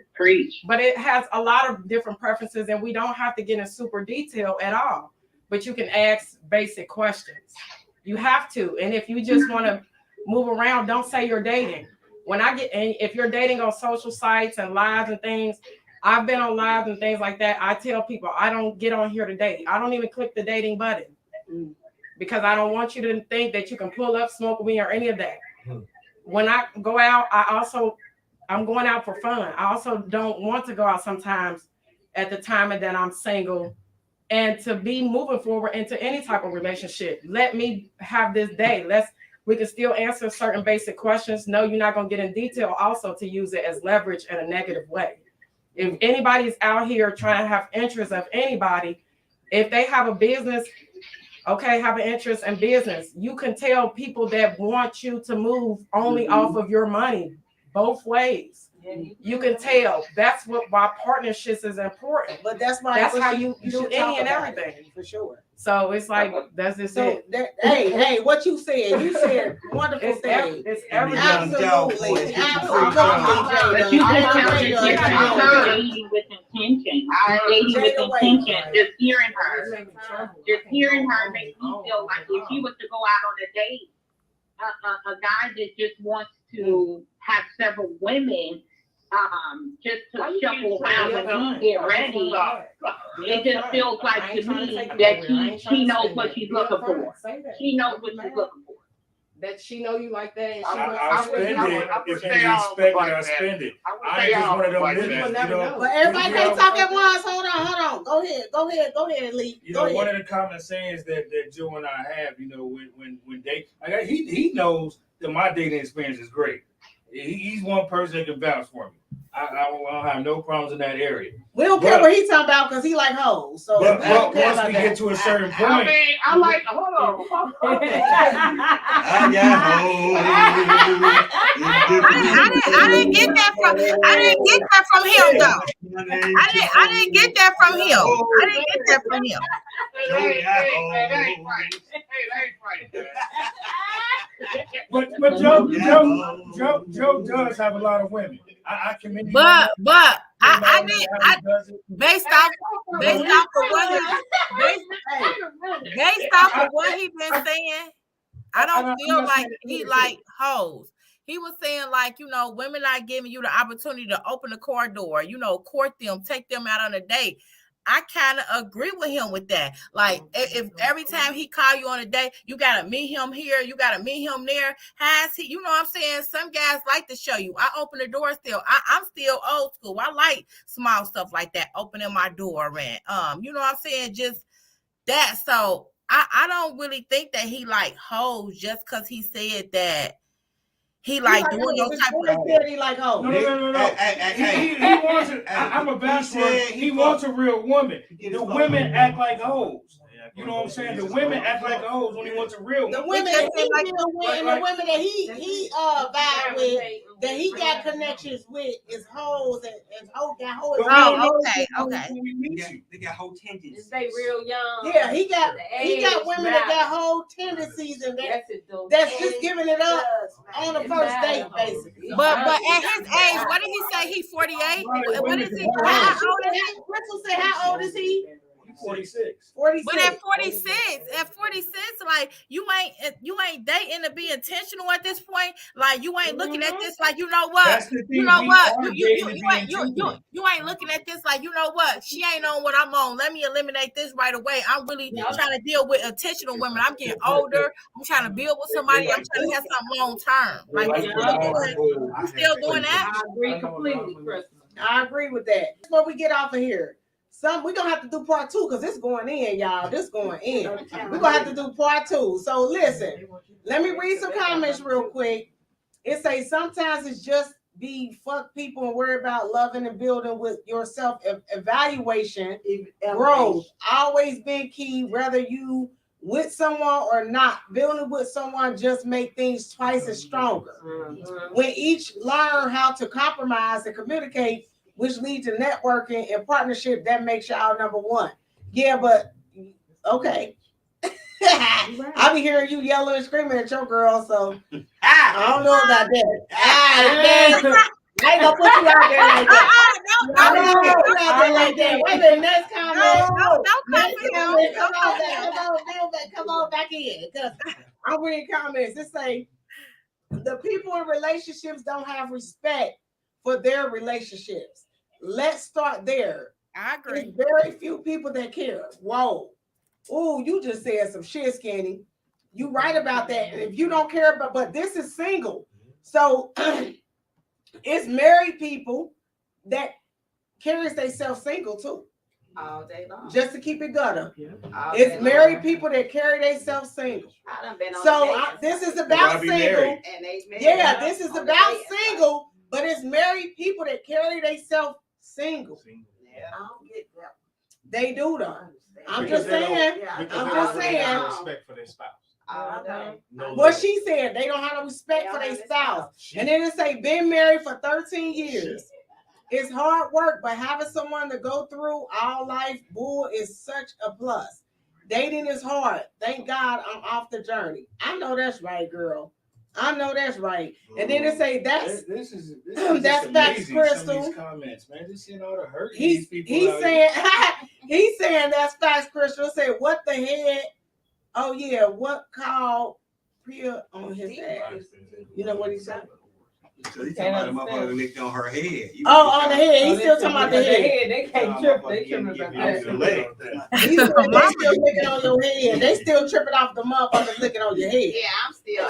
But it has a lot of different preferences, and we don't have to get in super detail at all. But you can ask basic questions. You have to. And if you just want to move around, don't say you're dating. And if you're dating on social sites and lives and things, I've been on lives and things like that. I tell people I don't get on here to date. I don't even click the dating button. Because I don't want you to think that you can pull up, smoke with me, or any of that. When I go out, I'm going out for fun. I also don't want to go out sometimes at the time that I'm single, and to be moving forward into any type of relationship. Let me have this day. We can still answer certain basic questions. No, you're not going to get in detail also to use it as leverage in a negative way. If anybody's out here trying to have interest of anybody, if they have a business, okay, have an interest in business, you can tell people that want you to move only off of your money, both ways. You can tell. That's why partnerships is important. But that's why how you do any and everything. For sure. So it's like that's just it. Hey, what you said wonderful thing. It's everything. Absolutely. But you can dating with intention. Dating with intention. Just hearing her makes me feel like if she was to go out on a date, a guy that just wants to have several women, just to shuffle around when he get ready, it just feels like to me that she knows what she's looking for. She knows what she's looking for. That she know you like that. And I'll spend it. If you expect it, I'll spend it. I ain't just one of them niggas, you know. But everybody can't talk at once. Hold on. Go ahead, Lee. You know, one of the common sayings that Joe and I have, you know, when they, like, he knows that my dating experience is great. He's one person that can vouch for me. I don't have no problems in that area. We don't care what he's talking about because he like hoes. So but once we get to a certain point, I mean, I like. Hold on. I got hoes. I didn't get that from him though. I didn't get that from him. I didn't get that from him. Hey, that ain't right. But Joe does have a lot of women. I commend you. But I didn't. Based off of what he been saying, I don't feel like he like hoes. He was saying, like, you know, women are giving you the opportunity to open the car door, you know, court them, take them out on a date. I kind of agree with him with that. Like, if every time he call you on a date, you got to meet him here, you got to meet him there. How's he, you know what I'm saying? Some guys like to show you. I open the door still. I'm still old school. I like small stuff like that, opening my door and, you know what I'm saying? Just that. So I don't really think that he like hoes just because he said that. He like doing those type of. He like hoes. No. He wants it. I'm a bachelor. He wants a real woman. The women act like hoes. You know what I'm saying? The women act like hoes when he wants a real. The women that he and the women that he vibe with, that he got connections with, is hoes and hoes got hoes. Oh, okay. They got whole tendencies. They real young. Yeah, he got women that got whole tendencies and that's just giving it up on the first date, basically. But at his age, what did he say? He 48. What is he? How old is he? Crystal said, "How old is he?" 46. But at 46, like you ain't dating to be intentional at this point. Like you ain't looking at this like, you know what? You know what? You ain't looking at this like, you know what? She ain't on what I'm on. Let me eliminate this right away. I'm really trying to deal with intentional women. I'm getting older. I'm trying to build with somebody. I'm trying to have something long term. Like you still doing that? I agree completely, Crystal. I agree with that. Before we get off of here, we're gonna have to do part 2 because it's going in, y'all. This going in. We're gonna have to do part 2. So listen, let me read some comments real quick. It says sometimes it's just be fuck people and worry about loving and building with yourself. Evaluation, growth, always been key, whether you with someone or not. Building with someone just make things twice as stronger. When each learn how to compromise and communicate, which leads to networking and partnership, that makes y'all number one. Yeah, but okay. I be hearing you yelling and screaming at your girl, so I don't know about that. I ain't gonna put you out there like that. I don't put you out there like that. Wait a minute, next comment. Come on back in. Because I'm reading comments. It say the people in relationships don't have respect for their relationships. Let's start there. I agree. There's very few people that care. Whoa. Oh, you just said some shit, Skinny. You right about that. And if you don't care about, but this is single. So it's married people that carries themselves single too. All day long. Just to keep it gutter. All It's day married long. people that carry themselves single. I done been on So dates this is and about be single. married. and they married Yeah, this is on the about dates. single, but it's married people that carry themselves single. Yeah, I don't get that. They do though. I'm Because just they don't- saying. Yeah, Because I'm they just don't really have saying. respect for their spouse. all day. No What love. she said, they don't have no respect They for don't their have spouse. She- And then it say been married for 13 years. It's hard work, but having someone to go through all life, bull, is such a plus. Dating is hard. Thank God I'm off the journey. I know that's right, girl. I know that's right. And then it say that's This is that's just facts, amazing, some Crystal. of these comments, man. Just seeing all the hurt He's these people out saying he's saying that's facts, Crystal. Say what the heck? Oh yeah, what called Priya on his ass? You know what he said? Because he's talking about the motherfucker licked on her head. Oh, on the head. He's still talking about the head. They can't trip. They tripping about that. He said they still licking on your head. They still tripping off the motherfuckers licking on your head. Yeah, I'm still.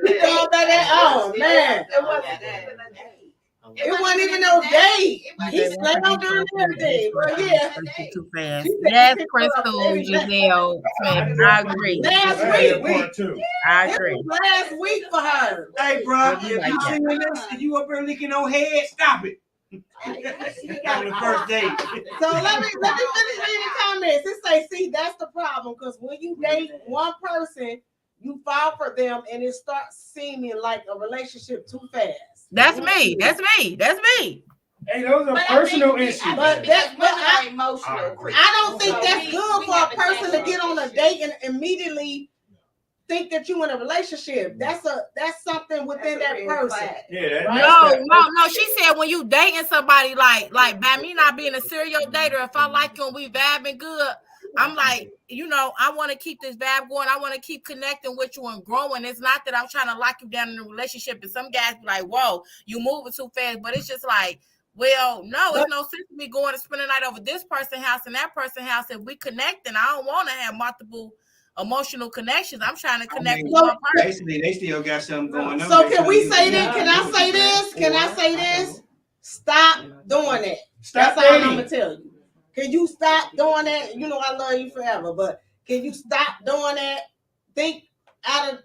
You know about that? Oh man, it wasn't even no date. He slammed her and everything. But yeah, Too fast. She said Yes, she picked Crystal, her up. Giselle, Smith, I agree. Last there. week. Part two. I It agree. was last week for her. Hey, bro, if You you like that. seen this and you up there licking on head, stop it. On the first date. So let me finish reading the comments. It say, see, that's the problem. Because when you date one person, you fall for them and it starts seeming like a relationship too fast. That's me. That's me. That's me. Hey, those are But personal I think, issues. But that's women are emotional. I don't think So that's we- good we for a have a person to chance get on a date and immediately think that you in a relationship. That's something within That's a that red person. flag. Yeah, No. She said when you dating somebody like by me not being a serial dater, if I like you and we vibing good, I'm like, I want to keep this vibe going. I want to keep connecting with you and growing. It's not that I'm trying to lock you down in a relationship. And some guys be like, whoa, you moving too fast. But it's just like, well, no, it's no sense to me going to spend the night over this person's house and that person's house. If we connect, and I don't want to have multiple emotional connections. I'm trying to connect with one person. Basically, they still got something going on. So can we say this? Can I say this? Can I say this? Stop doing that. That's all I'm gonna tell you. Can you stop doing that? You know I love you forever, but can you stop doing that? Think out of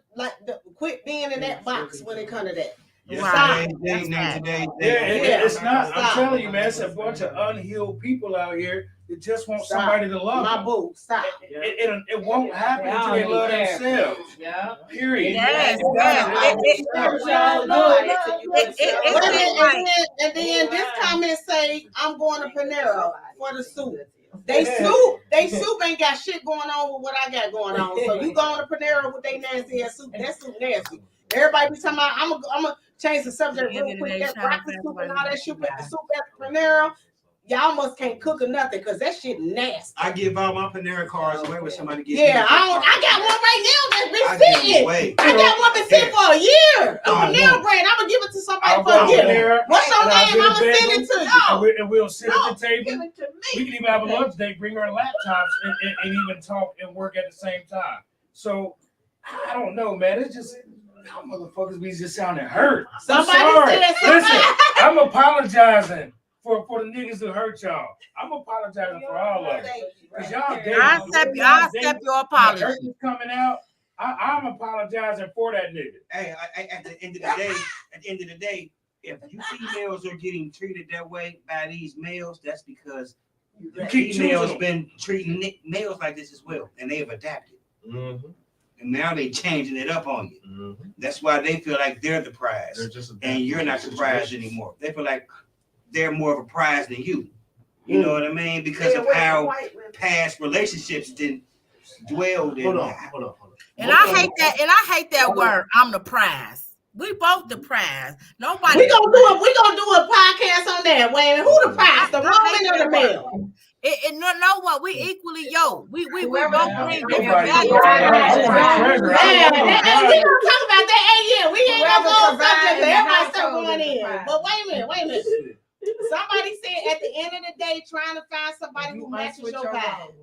quit being in that box when it comes to that. It's not. I'm telling you, man. It's a bunch of unhealed people out here that just want somebody to love my them. boo. Stop. It won't happen until they love themselves. Yeah. Period. Yes. And then this comment say, I'm going to Panera for the soup. They soup ain't got shit going on with what I got going on. So you going to Panera with they nasty ass soup. That soup nasty. Everybody be talking about, I'm gonna change the subject real quick. That broccoli soup and all that soup at Panera. Y'all must can't cook or nothing because that shit nasty. I give all my Panera cards away when somebody gets Yeah, I got one right now that's been sitting. I got one been sitting for a year. A Panera brand. I'm gonna give it to somebody for a gift. What's your name? I'm gonna send it to you. And we'll sit at the table. We can even have a lunch date, bring our laptops, and even talk and work at the same time. So I don't know, man. It's just y'all motherfuckers be just sounding hurt. Somebody I'm sorry. said Listen, I'm apologizing for the niggas who hurt y'all. I'm apologizing for all of them. Because y'all I'll accept your apology. Hurt is coming out. I'm apologizing for that nigga. Hey, at the end of the day, if you females are getting treated that way by these males, that's because the females been treating males like this as well, and they have adapted. Mm-hmm. And now they changing it up on you. Mm-hmm. That's why they feel like they're the prize, and you're not the prize anymore. They feel like they're more of a prize than you. You know what I mean? Because of how past relationships didn't dwelled in. Hold on. And I hate that word. I'm the prize. We both the prize. Nobody. We gonna do a podcast on that. Wait, who the prize? The woman or the male? Know what? We equally yoked. We both bring different values. We gonna talk about that. Hey, we ain't gonna go on subject. Everybody start going in. But wait a minute. Somebody said at the end of the day, trying to find somebody who matches your vibe.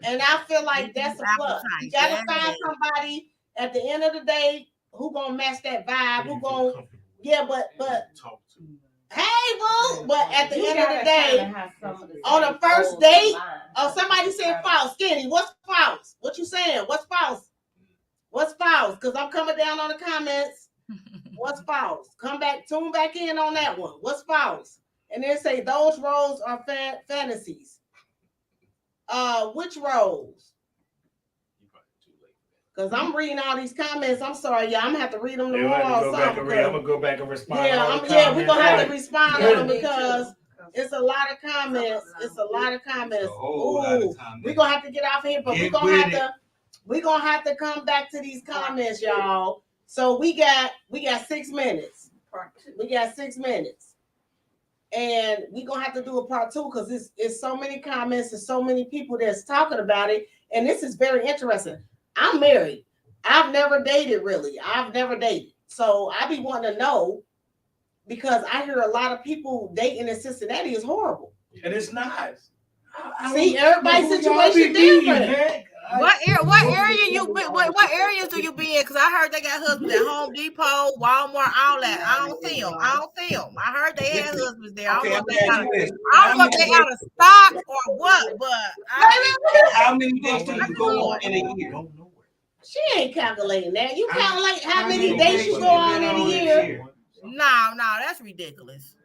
And I feel like that's a plus. You gotta find somebody at the end of the day who gonna match that vibe. Who gonna but Hey, boo. But at the end of the day, on the first date, somebody said false. Skinny, what's false? What you saying? What's false? What's false? Because I'm coming down on the comments. What's false? Tune back in on that one. What's false? And then say those roles are fantasies. Which roles? Because I'm reading all these comments. I'm sorry, y'all. I'm gonna have to read them tomorrow. I'm gonna go back and respond. We're gonna have to respond to them because it's a lot of comments. It's a lot of comments. We're gonna have to get off here, but we're gonna have to come back to these comments, y'all. So we got 6 minutes. We got 6 minutes. And we're gonna have to do a part 2 because it's so many comments and so many people that's talking about it. And this is very interesting. I'm married. I've never dated, really. I've never dated. So I be wanting to know because I hear a lot of people dating in Cincinnati is horrible. And it's not. See, everybody's situation different. What areas do you be in? Because I heard they got husbands at Home Depot, Walmart, all that. I don't see them. I heard they had husbands there. I don't know if they out of stock or what, but how many days do you go on in a year? She ain't calculating that. You calculate how many days you go on in a year. No, that's ridiculous.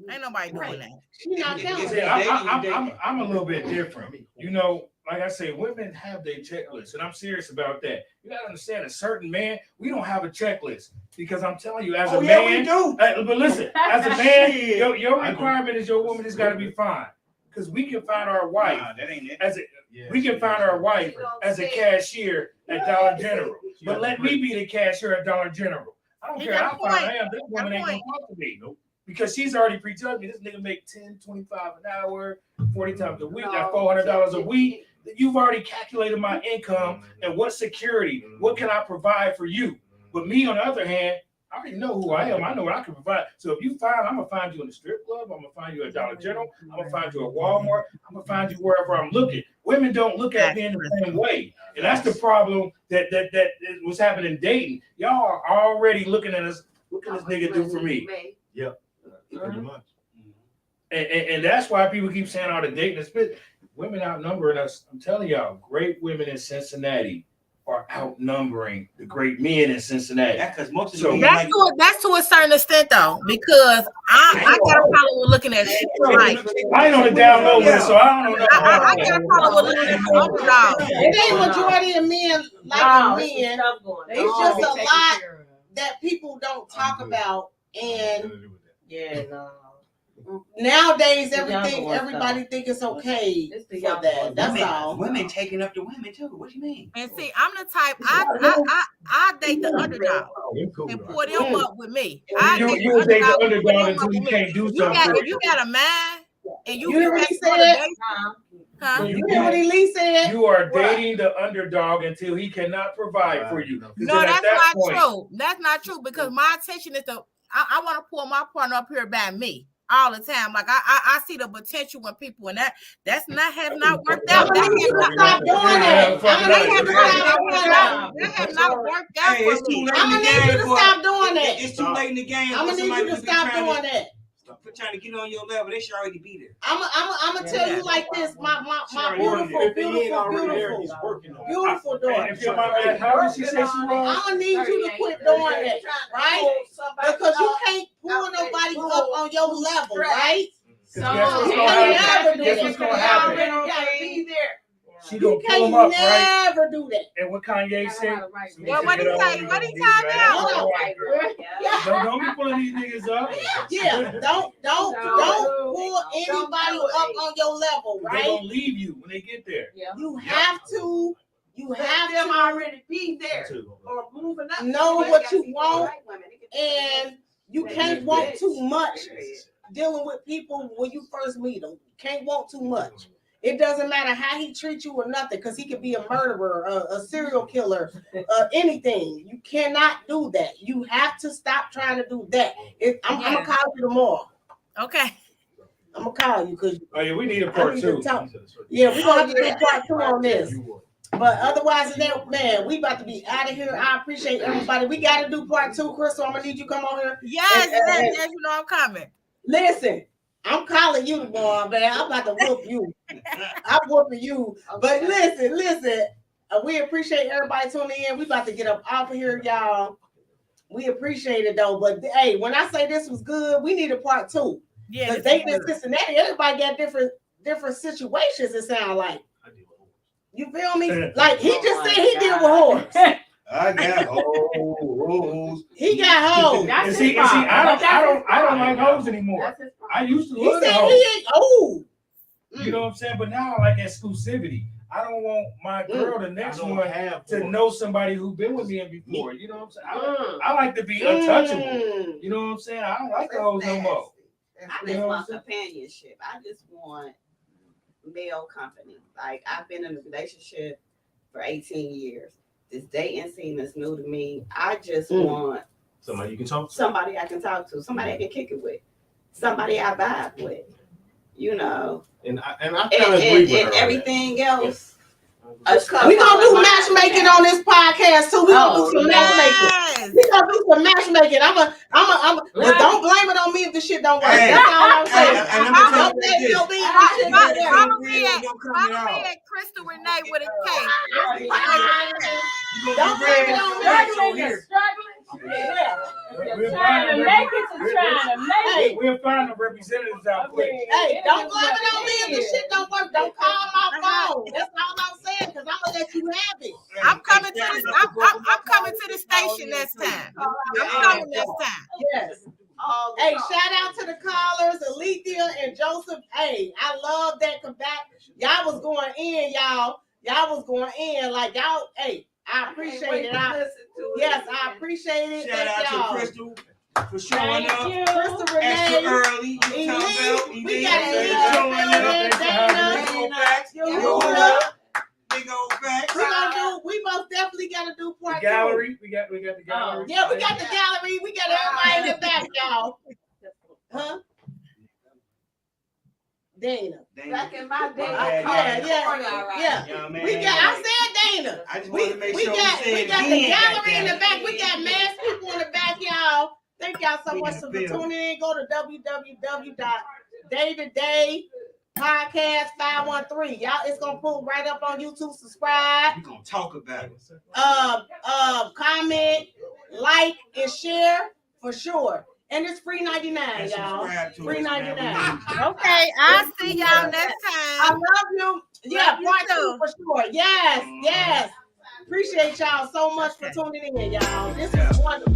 Ain't nobody doing that. She's not counting. I'm a little bit different. You know, like I say, women have their checklist, and I'm serious about that. You gotta understand, a certain man, we don't have a checklist because I'm telling you, as a man, we do. But listen, as a man, your requirement is your woman has got to be fine. Because we can find our wife we can find our wife as a cashier at Dollar General. But let me be the cashier at Dollar General. I don't care how fine I am. This woman ain't gonna talk to me. Nope. Because she's already pre-told me this nigga make $10, $25 an hour, 40 times a week, that's $400 a week. You've already calculated my income and what security, what can I provide for you? But me, on the other hand, I already know who I am. I know what I can provide. So if you find, I'm gonna find you in the strip club. I'm gonna find you at Dollar General. I'm gonna find you at Walmart. I'm gonna find you wherever I'm looking. Women don't look at me in the same way, and that's the problem that was happening dating. Y'all are already looking at us. What can this nigga do for me? Yep. Pretty much. And that's why people keep saying all the dating is fit. Women outnumbering us. I'm telling y'all, great women in Cincinnati are outnumbering the great men in Cincinnati. Because most of that's to a certain extent though, because I got a problem with looking at shit like I ain't on the down low with it, so I don't know. I got a problem with looking at underdogs. It ain't majority of men like men. It's just a lot that people don't talk about, and nowadays everybody think it's okay for that. That's all. Women taking up the women too. What do you mean? And see, I'm the type I date the underdog and pour them up with me. You date the underdog until you can't do something. If you got a man and you hear what he said? You hear what Elise said? You are dating the underdog until he cannot provide for you. No, that's not true. That's not true because my intention is I want to pull my partner up here by me all the time. Like I see the potential in people, and that's not have not worked out. That have not worked out for me. I'm gonna need you to stop doing that. It's too late in the game. I'm gonna need you to stop doing that. Trying to get on your level, they should already be there. I'm gonna tell you like this, my beautiful daughter. How did she say she was? I'm gonna need you to quit doing that, right? Because you can't pull nobody up on your level, right? So guess what's gonna happen? She gonna pull him up, right? Never do that. And what Kanye said? Well, what he say? What he talking about? Don't be pulling these niggas up. Yeah, don't pull anybody up on your level, right? They gonna leave you when they get there. You have to. You have them to already be there or moving up. Know what you want, and you can't want too much dealing with people when you first meet them. You can't want too much. It doesn't matter how he treats you or nothing, because he could be a murderer, a serial killer, anything. You cannot do that. You have to stop trying to do that. I'm gonna call you tomorrow. Okay. I'm gonna call you because we need a part 2. Yeah, we're gonna have to do part 2 on this. But otherwise than that, man, we about to be out of here. I appreciate everybody. We got to do part 2, Crystal. I'm gonna need you to come on here. Yes, you know I'm coming. Listen, I'm calling you tomorrow, man. I'm about to whoop you. I'm whooping you. But listen. We appreciate everybody tuning in. We about to get up off of here, y'all. We appreciate it though. But hey, when I say this was good, we need a part 2. Yeah, because they in Cincinnati, everybody got different situations. It sounds like. You feel me? Like he just said he deal with whores. I got hoes. He got hoes. And see, I don't like hoes anymore. I used to love hoes. He ain't old. You know what I'm saying? But now I like exclusivity. I don't want my girl, the next one, to know somebody who been with me before. You know what I'm saying? I like to be untouchable. You know what I'm saying? I don't like the hoes no more. I just want companionship. I just want male company. Like I've been in a relationship for 18 years. This dating scene is new to me. I just want somebody you can talk to. Somebody I can talk to. Somebody I can kick it with. Somebody I vibe with. You know. And I kind of agree with her. And everything else. We gonna do matchmaking on this podcast too. We gonna do some matchmaking. We gonna do some matchmaking. But don't blame it on me if the shit don't work. That's all I'm saying. Don't blame it on me if the shit don't work. Follow me at Crystal Renee with a K. Don't blame it on me. We'll find the representatives out quick. Hey, don't blame it on me if the shit don't work. Don't call my phone. That's all I'm saying, because I'm gonna let you have it. I'm coming to this. I'm coming to the station next time. I'm coming next time. Yes. Hey, shout out to the callers, Alethea and Joseph. Hey, I love that combat. Y'all was going in, y'all. Y'all was going in like y'all. Hey, I appreciate it. Yes, I appreciate it. Shout out to Crystal for showing up. Crystal Renee. Extra early. We got Dana. Big old facts. We most definitely gotta do part 2. Gallery. We got the gallery. Yeah, we got the gallery. We got everybody in the back, y'all. Huh? Dana. Back in my day. Yeah. We got. I said Dana. I just want to make sure we got the gallery in the back. We got mass people in the back, y'all. Thank y'all so much for tuning in. Go to www.day-to-day podcast 513. Y'all, it's gonna pull right up on YouTube. Subscribe. We're gonna talk about it. Comment, like, and share for sure. And it's free 99, y'all. Free 99. Okay, I'll see y'all next time. I love you. Yeah, part 2 for sure. Yes. Appreciate y'all so much for tuning in, y'all. This is wonderful.